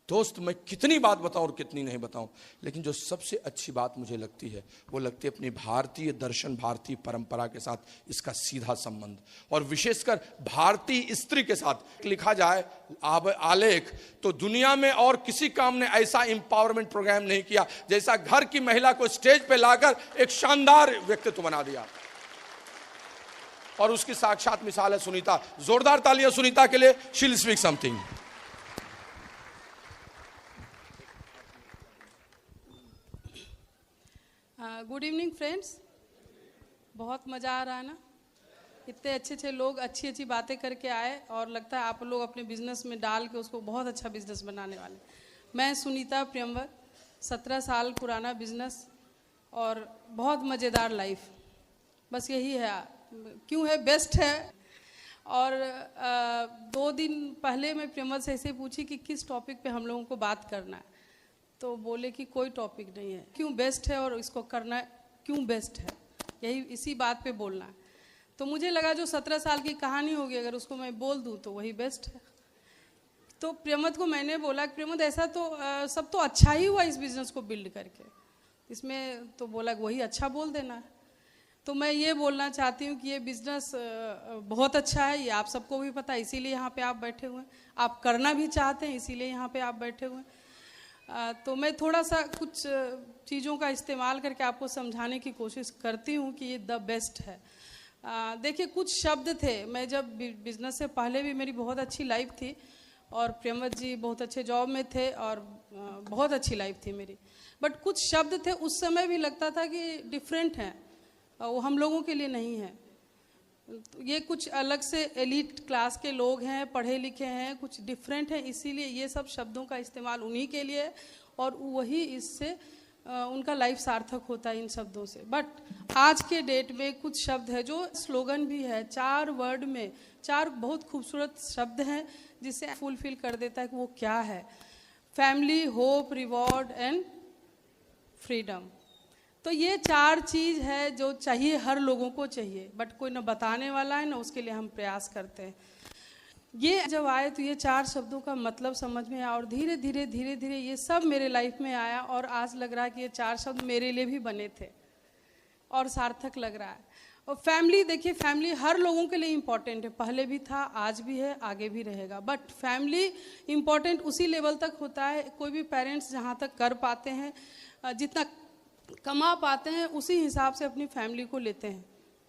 Speaker 1: दोस्त मैं कितनी बात बताऊं और कितनी नहीं बताऊं, लेकिन जो सबसे अच्छी बात मुझे लगती है वो लगती है अपनी भारतीय दर्शन, भारतीय परंपरा के साथ इसका सीधा संबंध, और विशेषकर भारतीय स्त्री के साथ। लिखा जाए आलेख तो दुनिया में और किसी काम ने ऐसा एम्पावरमेंट प्रोग्राम नहीं किया जैसा घर की महिला को स्टेज पे लाकर एक शानदार व्यक्तित्व बना दिया। और उसकी साक्षात मिसाल है सुनीता। जोरदार तालियां सुनीता के लिए। She will speak something.
Speaker 2: Good evening friends. बहुत मज़ा आ रहा है ना। इतने अच्छे अच्छे लोग अच्छी अच्छी बातें करके आए और लगता है आप लोग अपने बिजनेस में डाल के उसको बहुत अच्छा बिजनेस बनाने वाले। मैं सुनीता प्रियंवर, 17 साल पुराना बिजनेस और बहुत मज़ेदार लाइफ। बस यही है, क्यों है, बेस्ट है। और 2 दिन पहले मैं प्रियंवर से ऐसे पूछी कि किस टॉपिक पे हम लोगों को बात करना है, तो बोले कि कोई टॉपिक नहीं है, क्यों बेस्ट है और इसको करना क्यों बेस्ट है, यही इसी बात पे बोलना है। तो मुझे लगा जो 17 साल की कहानी होगी अगर उसको मैं बोल दूं तो वही बेस्ट है। तो प्रियमत को मैंने बोला कि प्रियमत ऐसा तो सब तो अच्छा ही हुआ इस बिज़नेस को बिल्ड करके, इसमें तो बोला कि वही अच्छा बोल देना है। तो मैं ये बोलना चाहती हूँ कि ये बिज़नेस बहुत अच्छा है, ये आप सबको भी पता है, इसीलिए यहाँ पे आप बैठे हुए हैं। आप करना भी चाहते हैं इसीलिए यहाँ पे आप बैठे हुए हैं। तो मैं थोड़ा सा कुछ चीज़ों का इस्तेमाल करके आपको समझाने की कोशिश करती हूँ कि ये द बेस्ट है। देखिए कुछ शब्द थे, मैं जब बिजनेस से पहले भी मेरी बहुत अच्छी लाइफ थी और प्रियमत जी बहुत अच्छे जॉब में थे और बहुत अच्छी लाइफ थी मेरी, बट कुछ शब्द थे उस समय भी लगता था कि डिफरेंट हैं, वो हम लोगों के लिए नहीं है। ये कुछ अलग से एलिट क्लास के लोग हैं, पढ़े लिखे हैं, कुछ डिफरेंट हैं, इसीलिए ये सब शब्दों का इस्तेमाल उन्हीं के लिए और वही इससे उनका लाइफ सार्थक होता है इन शब्दों से। बट आज के डेट में कुछ शब्द है जो स्लोगन भी है, 4 वर्ड में 4 बहुत खूबसूरत शब्द हैं जिसे फुलफिल कर देता है कि वो क्या है। Family, hope, reward and freedom. तो ये 4 चीज़ है जो चाहिए, हर लोगों को चाहिए, बट कोई ना बताने वाला है ना उसके लिए हम प्रयास करते हैं। ये जब आए तो ये 4 शब्दों का मतलब समझ में आया और धीरे धीरे ये सब मेरे लाइफ में आया और आज लग रहा है कि ये 4 शब्द मेरे लिए भी बने थे और सार्थक लग रहा है। और फैमिली, देखिए फैमिली हर लोगों के लिए इम्पॉर्टेंट है, पहले भी था, आज भी है, आगे भी रहेगा। बट फैमिली इम्पॉर्टेंट उसी लेवल तक होता है, कोई भी पेरेंट्स जहाँ तक कर पाते हैं, जितना कमा पाते हैं उसी हिसाब से अपनी फैमिली को लेते हैं,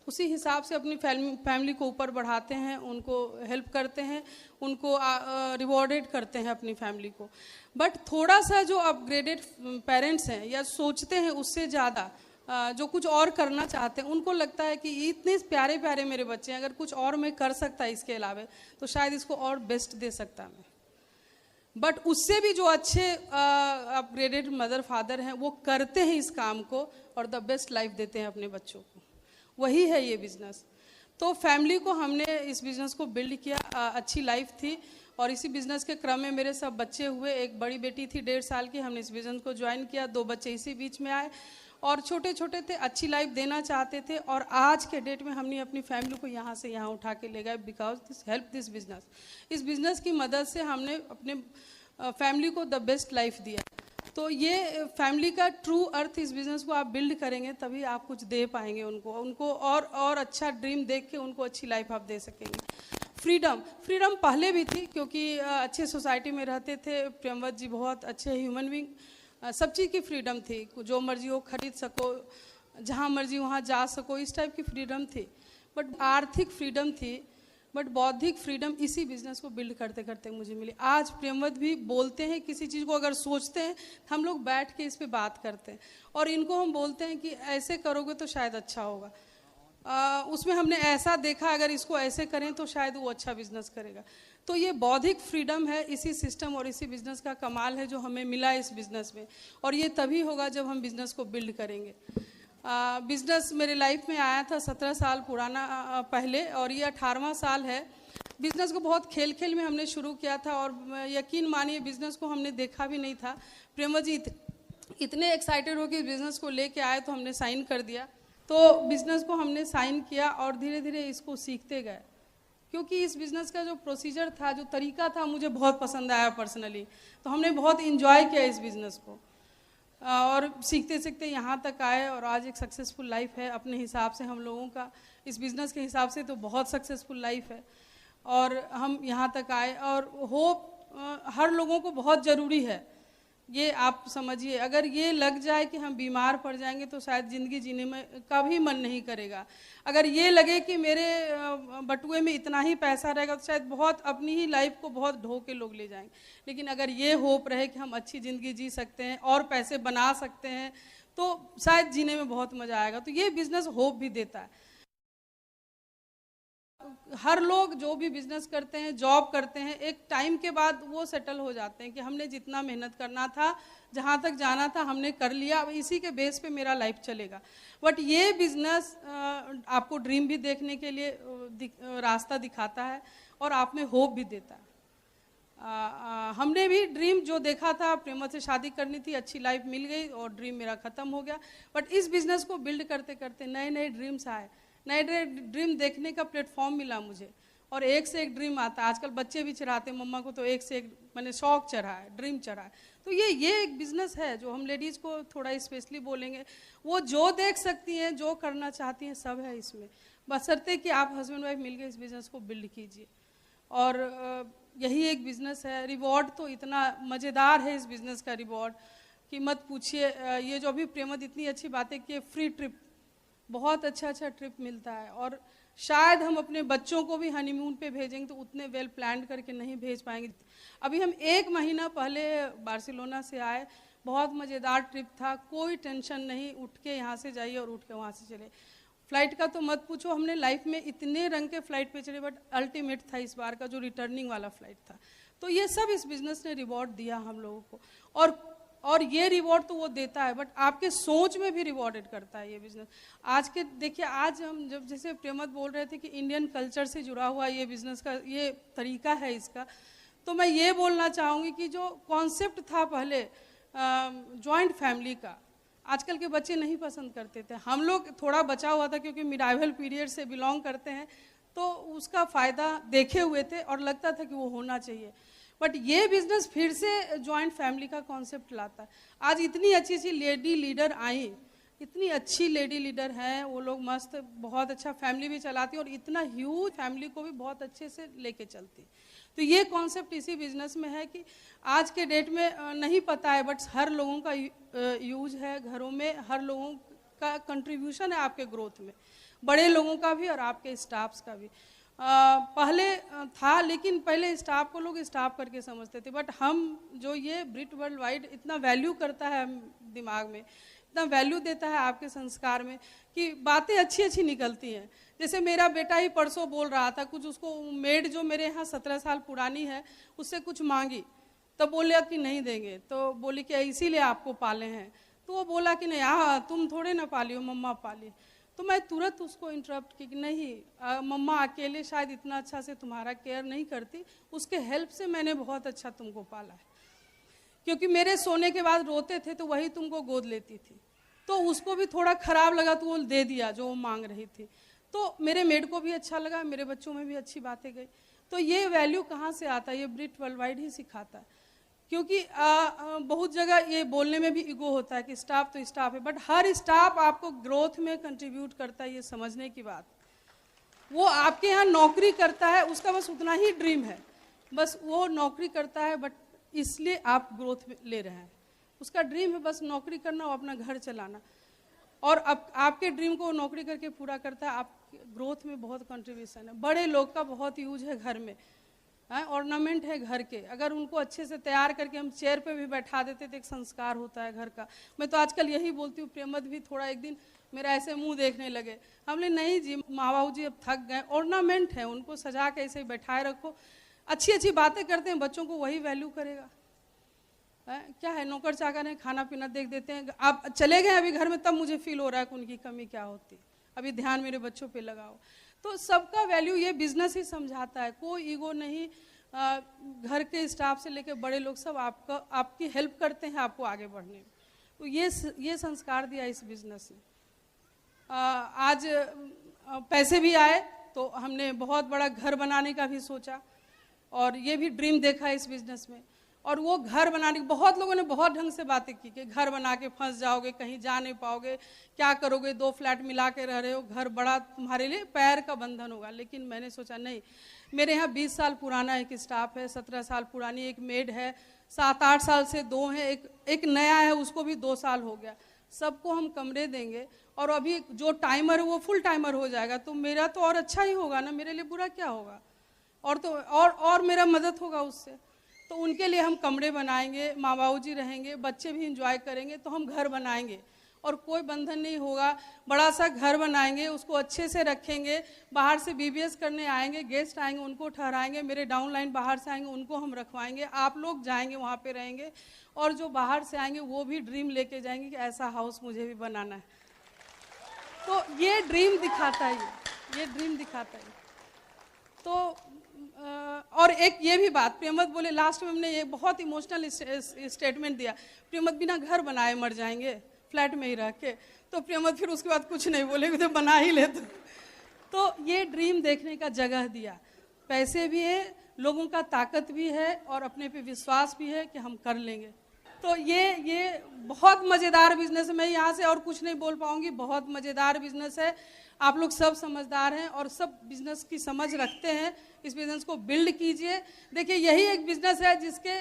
Speaker 2: उसी हिसाब से अपनी फैमिली को ऊपर बढ़ाते हैं, उनको हेल्प करते हैं, उनको रिवॉर्डेड करते हैं अपनी फैमिली को। बट थोड़ा सा जो अपग्रेडेड पेरेंट्स हैं या सोचते हैं उससे ज़्यादा, जो कुछ और करना चाहते हैं, उनको लगता है कि इतने प्यारे प्यारे मेरे बच्चे हैं, अगर कुछ और मैं कर सकता है इसके अलावा तो शायद इसको और बेस्ट दे सकता मैं। बट उससे भी जो अच्छे अपग्रेडेड मदर फादर हैं वो करते हैं इस काम को और द बेस्ट लाइफ देते हैं अपने बच्चों को। वही है ये बिजनेस। तो फैमिली को हमने इस बिजनेस को बिल्ड किया, अच्छी लाइफ थी और इसी बिजनेस के क्रम में मेरे सब बच्चे हुए। एक बड़ी बेटी थी 1.5 साल की, हमने इस बिजनेस को ज्वाइन किया। 2 बच्चे इसी बीच में आए और छोटे छोटे थे, अच्छी लाइफ देना चाहते थे और आज के डेट में हमने अपनी फैमिली को यहाँ से यहाँ उठा के ले गए because this help this business. इस बिजनेस की मदद से हमने अपने फैमिली को द बेस्ट लाइफ दिया। तो ये फैमिली का ट्रू अर्थ, इस बिजनेस को आप बिल्ड करेंगे तभी आप कुछ दे पाएंगे उनको और अच्छा ड्रीम देख के उनको अच्छी लाइफ आप दे सकेंगे। फ्रीडम पहले भी थी क्योंकि अच्छे सोसाइटी में रहते थे। प्रेमवत जी बहुत अच्छे ह्यूमन बीइंग, सब चीज़ की फ्रीडम थी, जो मर्जी हो खरीद सको, जहाँ मर्जी वहाँ जा सको, इस टाइप की फ्रीडम थी। बट आर्थिक फ्रीडम थी, बट बौद्धिक फ्रीडम इसी बिजनेस को बिल्ड करते करते मुझे मिली। आज प्रेमवत भी बोलते हैं, किसी चीज़ को अगर सोचते हैं हम लोग बैठ के इस पे बात करते हैं और इनको हम बोलते हैं कि ऐसे करोगे तो शायद अच्छा होगा। उसमें हमने ऐसा देखा, अगर इसको ऐसे करें तो शायद वो अच्छा बिजनेस करेगा। तो ये बौद्धिक फ्रीडम है, इसी सिस्टम और इसी बिजनेस का कमाल है जो हमें मिला इस बिजनेस में। और ये तभी होगा जब हम बिजनेस को बिल्ड करेंगे। बिजनेस मेरे लाइफ में आया था 17 साल पुराना पहले और ये 18वां साल है। बिजनेस को बहुत खेल खेल में हमने शुरू किया था और यकीन मानिए बिजनेस को हमने देखा भी नहीं था। प्रेमवत जी इतने एक्साइटेड हो कि बिजनेस को लेके आए तो हमने साइन कर दिया। तो बिजनेस को हमने साइन किया और धीरे धीरे इसको सीखते गए, क्योंकि इस बिज़नेस का जो प्रोसीजर था, जो तरीका था, मुझे बहुत पसंद आया पर्सनली। तो हमने बहुत इन्जॉय किया इस बिज़नेस को और सीखते सीखते यहाँ तक आए और आज एक सक्सेसफुल लाइफ है अपने हिसाब से। हम लोगों का इस बिज़नेस के हिसाब से तो बहुत सक्सेसफुल लाइफ है और हम यहाँ तक आए। और होप हर लोगों को बहुत ज़रूरी है, ये आप समझिए। अगर ये लग जाए कि हम बीमार पड़ जाएंगे तो शायद ज़िंदगी जीने में कभी मन नहीं करेगा। अगर ये लगे कि मेरे बटुए में इतना ही पैसा रहेगा तो शायद बहुत अपनी ही लाइफ को बहुत ढो के लोग ले जाएंगे। लेकिन अगर ये होप रहे कि हम अच्छी ज़िंदगी जी सकते हैं और पैसे बना सकते हैं तो शायद जीने में बहुत मज़ा आएगा। तो ये बिज़नेस होप भी देता है। हर लोग जो भी बिजनेस करते हैं, जॉब करते हैं, एक टाइम के बाद वो सेटल हो जाते हैं कि हमने जितना मेहनत करना था, जहाँ तक जाना था हमने कर लिया, अब इसी के बेस पे मेरा लाइफ चलेगा। बट ये बिजनेस आपको ड्रीम भी देखने के लिए रास्ता दिखाता है और आप में होप भी देता है। हमने भी ड्रीम जो देखा था, प्रेमवत से शादी करनी थी, अच्छी लाइफ मिल गई और ड्रीम मेरा ख़त्म हो गया। बट इस बिज़नेस को बिल्ड करते करते नए नए ड्रीम्स आए, नए नए ड्रीम देखने का प्लेटफॉर्म मिला मुझे और एक से एक ड्रीम आता है। आजकल बच्चे भी चढ़ाते हैं मम्मा को, तो एक से एक मैंने शौक चढ़ा है, ड्रीम चढ़ा है। तो ये एक बिज़नेस है जो हम लेडीज़ को थोड़ा स्पेशली बोलेंगे। वो जो देख सकती हैं, जो करना चाहती हैं, सब है इसमें, बशर्ते कि आप हस्बैंड वाइफ मिलकर इस बिज़नेस को बिल्ड कीजिए। और यही एक बिज़नेस है। रिवॉर्ड तो इतना मज़ेदार है इस बिज़नेस का रिवॉर्ड कि मत पूछिए। ये जो अभी प्रेमवत इतनी अच्छी बातें की, फ्री ट्रिप, बहुत अच्छा ट्रिप मिलता है और शायद हम अपने बच्चों को भी हनीमून पे भेजेंगे तो उतने वेल प्लान करके नहीं भेज पाएंगे। अभी हम 1 महीना पहले बार्सिलोना से आए, बहुत मज़ेदार ट्रिप था, कोई टेंशन नहीं, उठ के यहाँ से जाइए और उठ के वहाँ से चले। फ्लाइट का तो मत पूछो, हमने लाइफ में इतने रंग के फ्लाइट पे चले, बट अल्टीमेट था इस बार का जो रिटर्निंग वाला फ्लाइट था। तो ये सब इस बिज़नेस ने रिवॉर्ड दिया हम लोगों को और ये रिवॉर्ड तो वो देता है, बट आपके सोच में भी रिवॉर्डेड करता है ये बिज़नेस। आज के देखिए, आज हम जब जैसे प्रेमवत बोल रहे थे कि इंडियन कल्चर से जुड़ा हुआ ये बिज़नेस का ये तरीका है इसका, तो मैं ये बोलना चाहूँगी कि जो कॉन्सेप्ट था पहले जॉइंट फैमिली का, आजकल के बच्चे नहीं पसंद करते थे। हम लोग थोड़ा बचा हुआ था क्योंकि मिडाइवल पीरियड से बिलोंग करते हैं, तो उसका फ़ायदा देखे हुए थे और लगता था कि वो होना चाहिए। बट ये बिज़नेस फिर से जॉइंट फैमिली का कॉन्सेप्ट लाता है। आज इतनी अच्छी अच्छी लेडी लीडर आई, इतनी अच्छी लेडी लीडर हैं, वो लोग मस्त, बहुत अच्छा फैमिली भी चलाती हैं और इतना ह्यूज फैमिली को भी बहुत अच्छे से लेके चलती। तो ये कॉन्सेप्ट इसी बिज़नेस में है कि आज के डेट में नहीं पता है, बट हर लोगों का यूज है घरों में, हर लोगों का कंट्रीब्यूशन है आपके ग्रोथ में। बड़े लोगों का भी और आपके स्टाफ्स का भी। पहले था, लेकिन पहले स्टाफ को लोग स्टाफ करके समझते थे, बट हम जो ये ब्रिट वर्ल्ड वाइड इतना वैल्यू करता है दिमाग में, इतना वैल्यू देता है आपके संस्कार में कि बातें अच्छी अच्छी निकलती हैं। जैसे मेरा बेटा ही परसों बोल रहा था, कुछ उसको मेड जो मेरे यहाँ 17 साल पुरानी है उससे कुछ मांगी, तब बोले कि नहीं देंगे, तो बोली कि इसीलिए आपको पाले हैं। तो वो बोला कि नहीं, हाँ तुम थोड़े ना पाली हो, मम्मा पाली। तो मैं तुरंत उसको इंटरप्ट की कि नहीं, मम्मा अकेले शायद इतना अच्छा से तुम्हारा केयर नहीं करती, उसके हेल्प से मैंने बहुत अच्छा तुमको पाला है। क्योंकि मेरे सोने के बाद रोते थे तो वही तुमको गोद लेती थी। तो उसको भी थोड़ा खराब लगा तो वो दे दिया जो वो मांग रही थी। तो मेरे मेड को भी अच्छा लगा, मेरे बच्चों में भी अच्छी बातें गई। तो ये वैल्यू कहाँ से आता है? ये ब्रिट वर्ल्ड वाइड ही सिखाता है। क्योंकि बहुत जगह ये बोलने में भी ईगो होता है कि स्टाफ तो स्टाफ है, बट हर स्टाफ आपको ग्रोथ में कंट्रीब्यूट करता है, ये समझने की बात। वो आपके यहाँ नौकरी करता है, उसका बस उतना ही ड्रीम है, बस वो नौकरी करता है, बट इसलिए आप ग्रोथ में ले रहे हैं। उसका ड्रीम है बस नौकरी करना और अपना घर चलाना, और अब आपके ड्रीम को नौकरी करके पूरा करता है। आप ग्रोथ में बहुत कंट्रीब्यूशन है। बड़े लोग का बहुत यूज है घर में, ऑर्नामेंट है घर के। अगर उनको अच्छे से तैयार करके हम चेयर पे भी बैठा देते तो एक संस्कार होता है घर का। मैं तो आजकल यही बोलती हूँ, प्रेमद भी थोड़ा एक दिन मेरा ऐसे मुंह देखने लगे, हमने नहीं जी माँ बाबू जी अब थक गए, ऑर्नामेंट है, उनको सजा के ऐसे ही बैठाए रखो, अच्छी अच्छी बातें करते हैं, बच्चों को वही वैल्यू करेगा। क्या है, नौकर चाकर है, खाना पीना देख देते हैं, आप चले गए अभी घर में, तब मुझे फील हो रहा है कि उनकी कमी क्या होती, अभी ध्यान मेरे बच्चों पे लगाओ। तो सबका वैल्यू ये बिजनेस ही समझाता है, कोई ईगो नहीं। घर के स्टाफ से लेकर बड़े लोग सब आपकी हेल्प करते हैं आपको आगे बढ़ने में। तो ये संस्कार दिया इस बिजनेस ने। आज पैसे भी आए तो हमने बहुत बड़ा घर बनाने का भी सोचा, और ये भी ड्रीम देखा इस बिजनेस में। और वो घर बनाने, बहुत लोगों ने बहुत ढंग से बातें की कि घर बना के फंस जाओगे, कहीं जा नहीं पाओगे, क्या करोगे, 2 फ्लैट मिला के रह रहे हो, घर बड़ा तुम्हारे लिए पैर का बंधन होगा। लेकिन मैंने सोचा नहीं, मेरे यहाँ 20 साल पुराना एक स्टाफ है, 17 साल पुरानी एक मेड है, 7-8 साल से 2 हैं, एक नया है, उसको भी 2 साल हो गया। सबको हम कमरे देंगे, और अभी जो टाइमर है वो फुल टाइमर हो जाएगा, तो मेरा तो और अच्छा ही होगा ना, मेरे लिए बुरा क्या होगा, और तो और मेरा मदद होगा उससे। तो उनके लिए हम कमरे बनाएंगे, माँ बाबू जी रहेंगे, बच्चे भी इंजॉय करेंगे, तो हम घर बनाएंगे और कोई बंधन नहीं होगा। बड़ा सा घर बनाएंगे, उसको अच्छे से रखेंगे, बाहर से बीबीएस करने आएंगे, गेस्ट आएंगे, उनको ठहराएंगे, मेरे डाउनलाइन बाहर से आएंगे, उनको हम रखवाएंगे, आप लोग जाएंगे वहाँ पे रहेंगे, और जो बाहर से आएंगे वो भी ड्रीम लेके जाएंगे कि ऐसा हाउस मुझे भी बनाना है। तो ये ड्रीम दिखाता है, ये ड्रीम दिखाता है। तो और एक ये भी बात, प्रेमद बोले लास्ट में हमने ये बहुत इमोशनल स्टेटमेंट दिया, प्रेमद बिना घर बनाए मर जाएंगे, फ्लैट में ही रह के। तो प्रेमद फिर उसके बाद कुछ नहीं बोले, तो बना ही ले। तो ये ड्रीम देखने का जगह दिया, पैसे भी है, लोगों का ताकत भी है, और अपने पे विश्वास भी है कि हम कर लेंगे। तो ये बहुत मज़ेदार बिजनेस है। मैं यहाँ से और कुछ नहीं बोल पाऊंगी, बहुत मज़ेदार बिजनेस है। आप लोग सब समझदार हैं और सब बिजनेस की समझ रखते हैं, इस बिजनेस को बिल्ड कीजिए। देखिए यही एक बिजनेस है जिसके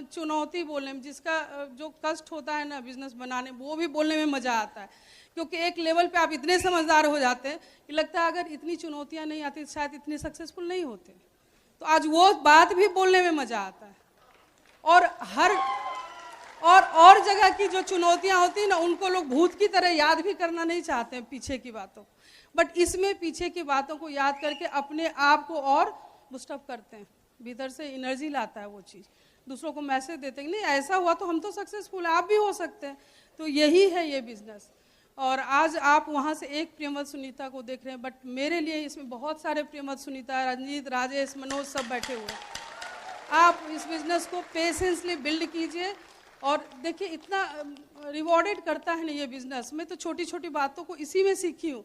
Speaker 2: चुनौती बोलने में, जिसका जो कष्ट होता है ना बिजनेस बनाने, वो भी बोलने में मज़ा आता है। क्योंकि एक लेवल पे आप इतने समझदार हो जाते हैं कि लगता है अगर इतनी चुनौतियाँ नहीं आती शायद इतने सक्सेसफुल नहीं होते। तो आज वो बात भी बोलने में मज़ा आता है। और जगह की जो चुनौतियां होती हैं ना, उनको लोग भूत की तरह याद भी करना नहीं चाहते हैं, पीछे की बातों, बट इसमें पीछे की बातों को याद करके अपने आप को और बूस्टअप करते हैं, भीतर से एनर्जी लाता है वो चीज़, दूसरों को मैसेज देते हैं नहीं ऐसा हुआ तो हम तो सक्सेसफुल हैं, आप भी हो सकते हैं। तो यही है ये बिजनेस। और आज आप वहाँ से एक प्रियमवत सुनीता को देख रहे हैं, बट मेरे लिए इसमें बहुत सारे प्रियमवत सुनीता, रंजीत, राजेश, मनोज सब बैठे हुए हैं। आप इस बिजनेस को पेशेंसली बिल्ड कीजिए, और देखिए इतना रिवॉर्डेड करता है ना ये बिजनेस। मैं तो छोटी छोटी बातों को इसी में सीखी हूँ।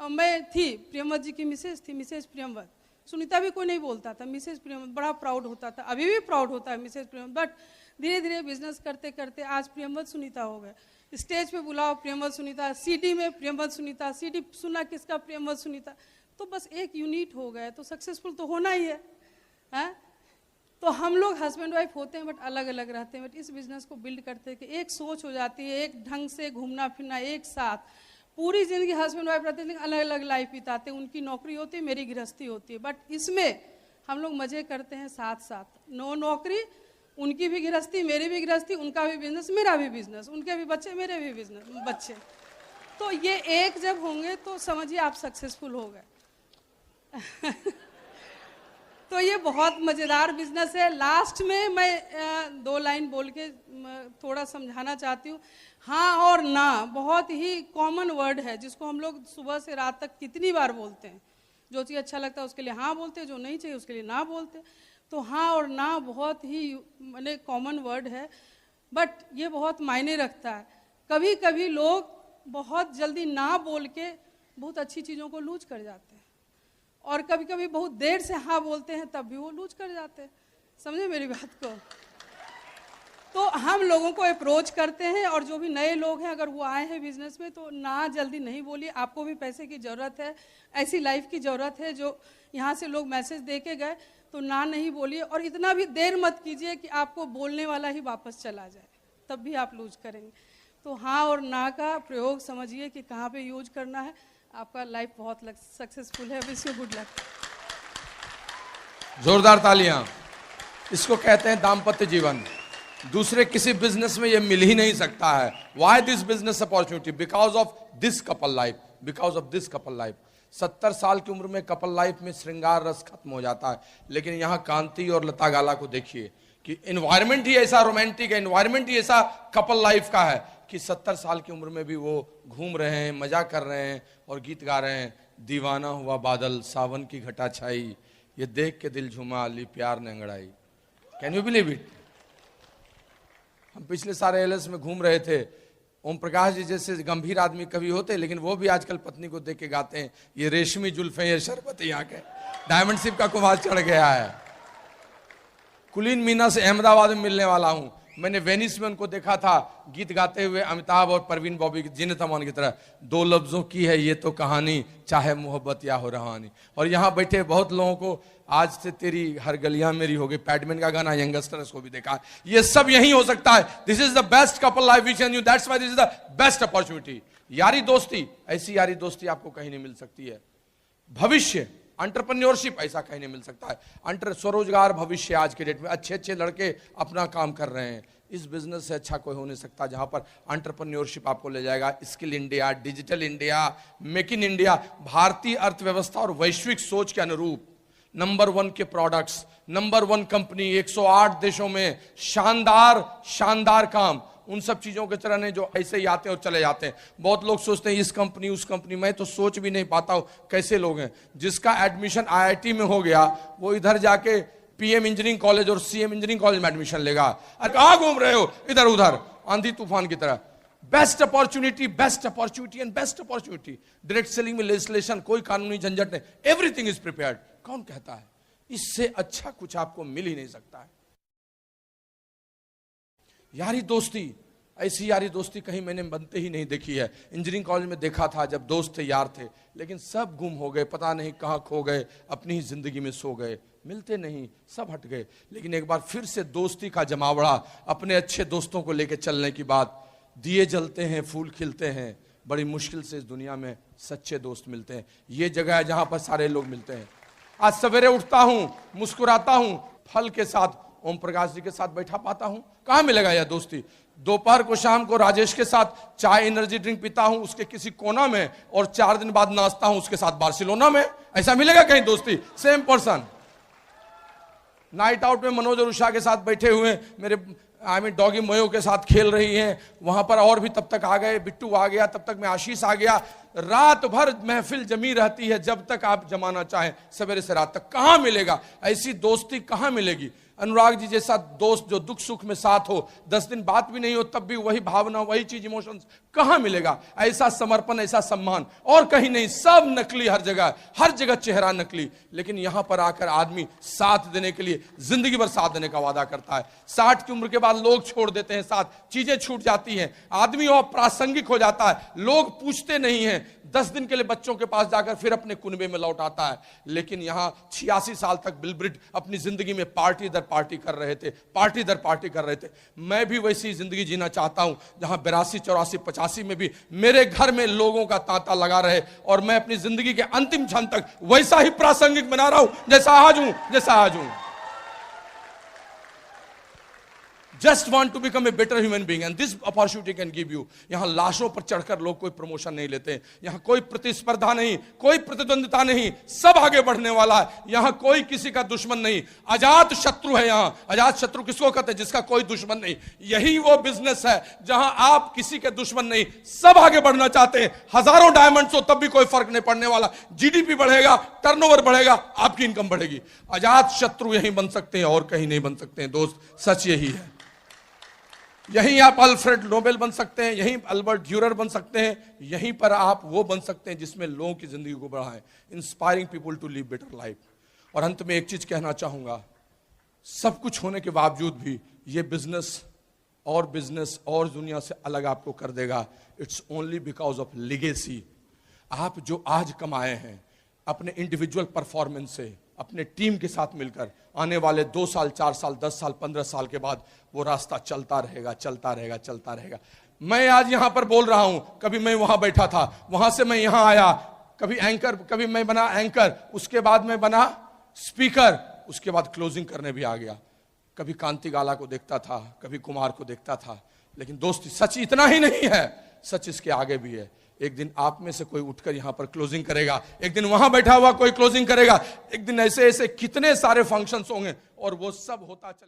Speaker 2: मैं थी प्रियमवत जी की मिसेज थी, मिसेज प्रियमवत। सुनीता भी कोई नहीं बोलता था, मिसेज प्रियमवत बड़ा प्राउड होता था, अभी भी प्राउड होता है मिसेज प्रियमवत। बट धीरे धीरे बिजनेस करते करते आज प्रियमवत सुनीता हो गए। स्टेज पे बुलाओ प्रियमवत सुनीता, सीडी में प्रियमवत सुनीता, सीडी सुना किसका, प्रियमवत सुनीता। तो बस एक यूनिट हो गए तो सक्सेसफुल तो होना ही है। तो हम लोग हस्बैंड वाइफ होते हैं बट अलग अलग रहते हैं, बट इस बिजनेस को बिल्ड करते हैं कि एक सोच हो जाती है, एक ढंग से घूमना फिरना एक साथ, पूरी जिंदगी हस्बैंड वाइफ रहते हैं, अलग अलग लाइफ बिताते हैं, उनकी नौकरी होती है, मेरी गृहस्थी होती है, बट इसमें हम लोग मजे करते हैं साथ साथ। नो नौकरी, उनकी भी गृहस्थी, मेरी भी गृहस्थी, उनका भी बिजनेस, मेरा भी बिजनेस, उनके भी बच्चे, मेरे भी बिजनेस बच्चे। तो ये एक जब होंगे तो समझिए आप सक्सेसफुल हो गए। तो ये बहुत मज़ेदार बिजनेस है। लास्ट में मैं 2 लाइन बोल के थोड़ा समझाना चाहती हूँ। हाँ और ना बहुत ही कॉमन वर्ड है, जिसको हम लोग सुबह से रात तक कितनी बार बोलते हैं। जो चीज़ अच्छा लगता है उसके लिए हाँ बोलते हैं, जो नहीं चाहिए उसके लिए ना बोलते। तो हाँ और ना बहुत ही मैंने कॉमन वर्ड है, बट ये बहुत मायने रखता है। कभी कभी लोग बहुत जल्दी ना बोल के बहुत अच्छी चीज़ों को लूज कर जाते हैं, और कभी कभी बहुत देर से हाँ बोलते हैं तब भी वो लूज कर जाते हैं। समझे मेरी बात को? तो हम लोगों को अप्रोच करते हैं, और जो भी नए लोग हैं अगर वो आए हैं बिजनेस में तो ना जल्दी नहीं बोलिए। आपको भी पैसे की ज़रूरत है, ऐसी लाइफ की ज़रूरत है। जो यहाँ से लोग मैसेज दे के गए तो ना नहीं बोलिए, और इतना भी देर मत कीजिए कि आपको बोलने वाला ही वापस चला जाए, तब भी आप लूज करेंगे। तो हाँ और ना का प्रयोग समझिए कि कहाँ पे यूज करना है। आपका लाइफ बहुत सक्सेसफुल है। Wish you good luck.
Speaker 1: जोरदार तालियां। इसको कहते हैं दाम्पत्य जीवन। दूसरे किसी बिजनेस में ये मिल ही नहीं सकता है। Y this business opportunity? Because of this couple life, because of this couple life. 70 साल की उम्र में कपल लाइफ में श्रृंगार रस खत्म हो जाता है, लेकिन यहाँ कांति और लता गाला को देखिए कि एनवायरमेंट ही ऐसा रोमांटिक है, एनवायरमेंट ही ऐसा कपल लाइफ का है कि 70 साल की उम्र में भी वो घूम रहे हैं, मजा कर रहे हैं और गीत गा रहे हैं। दीवाना हुआ बादल, सावन की घटा छाई, ये देख के दिल झूमा, ली प्यार ने अंगड़ाई। Can you believe it? हम पिछले सारे एलएस में घूम रहे थे। ओम प्रकाश जी जैसे गंभीर आदमी कवि होते, लेकिन वो भी आजकल पत्नी को देख के गाते हैं, ये रेशमी जुल्फे, ये शरबत यहाँ के डायमंड शिप का कुमार चढ़ गया है। कुलीन मीना से अहमदाबाद में मिलने वाला हूं। मैंने वेनिस में उनको देखा था गीत गाते हुए, अमिताभ और परवीन बॉबी की जिन्नत अमान की तरह। 2 लफ्जों की है ये तो कहानी, चाहे मोहब्बत या हो रहानी। और यहाँ बैठे बहुत लोगों को आज से तेरी हर गलियां मेरी हो गई, पैडमैन का गाना, यंगस्टर्स को भी देखा। ये सब यही हो सकता है। This is the best couple life which can you, that's why this is the best opportunity. यारी दोस्ती, ऐसी यारी दोस्ती आपको कहीं नहीं मिल सकती है। भविष्य, एंटरप्रेन्योरशिप, ऐसा कहीं नहीं मिल सकता है। स्वरोजगार भविष्य आज के डेट में अच्छे अच्छे लड़के अपना काम कर रहे हैं। इस बिजनेस से अच्छा कोई हो नहीं सकता जहां पर एंटरप्रेन्योरशिप आपको ले जाएगा। Skill India, digital India, make in India, भारतीय अर्थव्यवस्था और वैश्विक सोच के अनुरूप नंबर 1 के प्रोडक्ट्स, नंबर 1 कंपनी, 108 देशों में शानदार शानदार काम, उन सब चीजों के तरह नहीं जो ऐसे ही आते हैं और चले जाते हैं। बहुत लोग सोचते हैं इस कंपनी उस कंपनी, मैं तो सोच भी नहीं पाता हूं कैसे लोग हैं। जिसका एडमिशन आईआईटी में हो गया वो इधर जाके पीएम इंजीनियरिंग कॉलेज और सीएम इंजीनियरिंग कॉलेज में एडमिशन लेगा। अरे कहां घूम रहे हो इधर उधर आंधी तूफान की तरह। Best opportunity and best opportunity. Direct selling में लेजिस्लेशन, कोई कानूनी झंझट नहीं, एवरीथिंग इज प्रिपेयर्ड। कौन कहता है? इससे अच्छा कुछ आपको मिल ही नहीं सकता है। यारी दोस्ती, ऐसी यारी दोस्ती कहीं मैंने बनते ही नहीं देखी है। इंजीनियरिंग कॉलेज में देखा था जब दोस्त थे, यार थे, लेकिन सब गुम हो गए, पता नहीं कहां खो गए, अपनी ही जिंदगी में सो गए, मिलते नहीं, सब हट गए। लेकिन एक बार फिर से दोस्ती का जमावड़ा, अपने अच्छे दोस्तों को लेकर चलने की बात। दिए जलते हैं, फूल खिलते हैं, बड़ी मुश्किल से इस दुनिया में सच्चे दोस्त मिलते हैं। ये जगह है जहां पर सारे लोग मिलते हैं। आज सवेरे उठता हूं, मुस्कुराता हूं, फल के साथ ओम प्रकाश जी के साथ बैठा पाता हूं। कहां मिलेगा यह दोस्ती? दोपहर को शाम को राजेश के साथ चाय एनर्जी ड्रिंक पीता हूं उसके किसी कोना में, और 4 दिन बाद नाचता हूं उसके साथ बार्सिलोना में। ऐसा मिलेगा कहीं दोस्ती? Same person. नाइट आउट में मनोज और उषा के साथ बैठे हुए, मेरे डॉगी मोयो के साथ खेल रही हैं, वहां पर और भी तब तक आ गए, बिट्टू आ गया, तब तक मैं आशीष आ गया। रात भर महफिल जमी रहती है जब तक आप जमाना चाहें, सवेरे से रात तक। कहां मिलेगा ऐसी दोस्ती? कहां मिलेगी? अनुराग जी जैसा दोस्त जो दुख सुख में साथ हो, 10 दिन बात भी नहीं हो तब भी वही भावना, वही चीज, इमोशंस, कहां मिलेगा? ऐसा समर्पण, ऐसा सम्मान और कहीं नहीं। सब नकली, हर जगह चेहरा नकली। लेकिन यहां पर आकर आदमी साथ देने के लिए जिंदगी भर साथ देने का वादा करता है। 60 की उम्र के बाद लोग छोड़ देते हैं साथ, चीजें छूट जाती हैं, आदमी और प्रासंगिक हो जाता है, लोग पूछते नहीं हैं, 10 दिन के लिए बच्चों के पास जाकर फिर अपने कुनबे में लौट आता है। लेकिन यहां 86 साल तक बिलब्रिट अपनी जिंदगी में पार्टी दर पार्टी कर रहे थे, पार्टी दर पार्टी कर रहे थे। मैं भी वैसी जिंदगी जीना चाहता हूं जहां 82, 84, 85 में भी मेरे घर में लोगों का तांता लगा रहे और मैं अपनी जिंदगी के अंतिम क्षण तक वैसा ही प्रासंगिक बना रहा हूं जैसा आज हूं। Just want to become a better human being and this opportunity can give you। यहां लाशों पर चढ़कर लोग कोई प्रमोशन नहीं लेते, यहां कोई प्रतिस्पर्धा नहीं, कोई प्रतिद्वंदिता नहीं, सब आगे बढ़ने वाला है। यहां कोई किसी का दुश्मन नहीं, अजात शत्रु है। यहां अजात शत्रु किसको कहते हैं? जिसका कोई दुश्मन नहीं। यही वो बिजनेस है जहां आप किसी के दुश्मन नहीं, सब आगे बढ़ना चाहते हैं। हजारों डायमंड्स हो तब भी कोई फर्क नहीं पड़ने वाला। जीडीपी बढ़ेगा, टर्नओवर बढ़ेगा, आपकी इनकम बढ़ेगी। अजात शत्रु यहीं बन सकते हैं और कहीं नहीं बन सकते हैं दोस्त, सच यही है। यहीं आप अल्फ्रेड नोबेल बन सकते हैं, यहीं अल्बर्ट ड्यूरर बन सकते हैं, यहीं पर आप वो बन सकते हैं जिसमें लोगों की जिंदगी को बढ़ाएं, inspiring people to live better life. और अंत में एक चीज कहना चाहूंगा, सब कुछ होने के बावजूद भी ये बिजनेस और दुनिया से अलग आपको कर देगा। It's only because of legacy. आप जो आज कमाए हैं अपने इंडिविजुअल परफॉर्मेंस से, अपने टीम के साथ मिलकर, आने वाले 2 साल, 4 साल, 10 साल, 15 साल के बाद वो रास्ता चलता रहेगा। मैं आज यहां पर बोल रहा हूं, कभी मैं वहां बैठा था, वहां से मैं यहां आया, कभी मैं बना एंकर, उसके बाद मैं बना स्पीकर, उसके बाद क्लोजिंग करने भी आ गया। कभी कांति गाला को देखता था, कभी कुमार को देखता था। लेकिन दोस्त, सच इतना ही नहीं है, सच इसके आगे भी है। एक दिन आप में से कोई उठकर यहां पर क्लोजिंग करेगा, एक दिन वहां बैठा हुआ कोई क्लोजिंग करेगा, एक दिन ऐसे कितने सारे फंक्शंस होंगे और वो सब होता चले।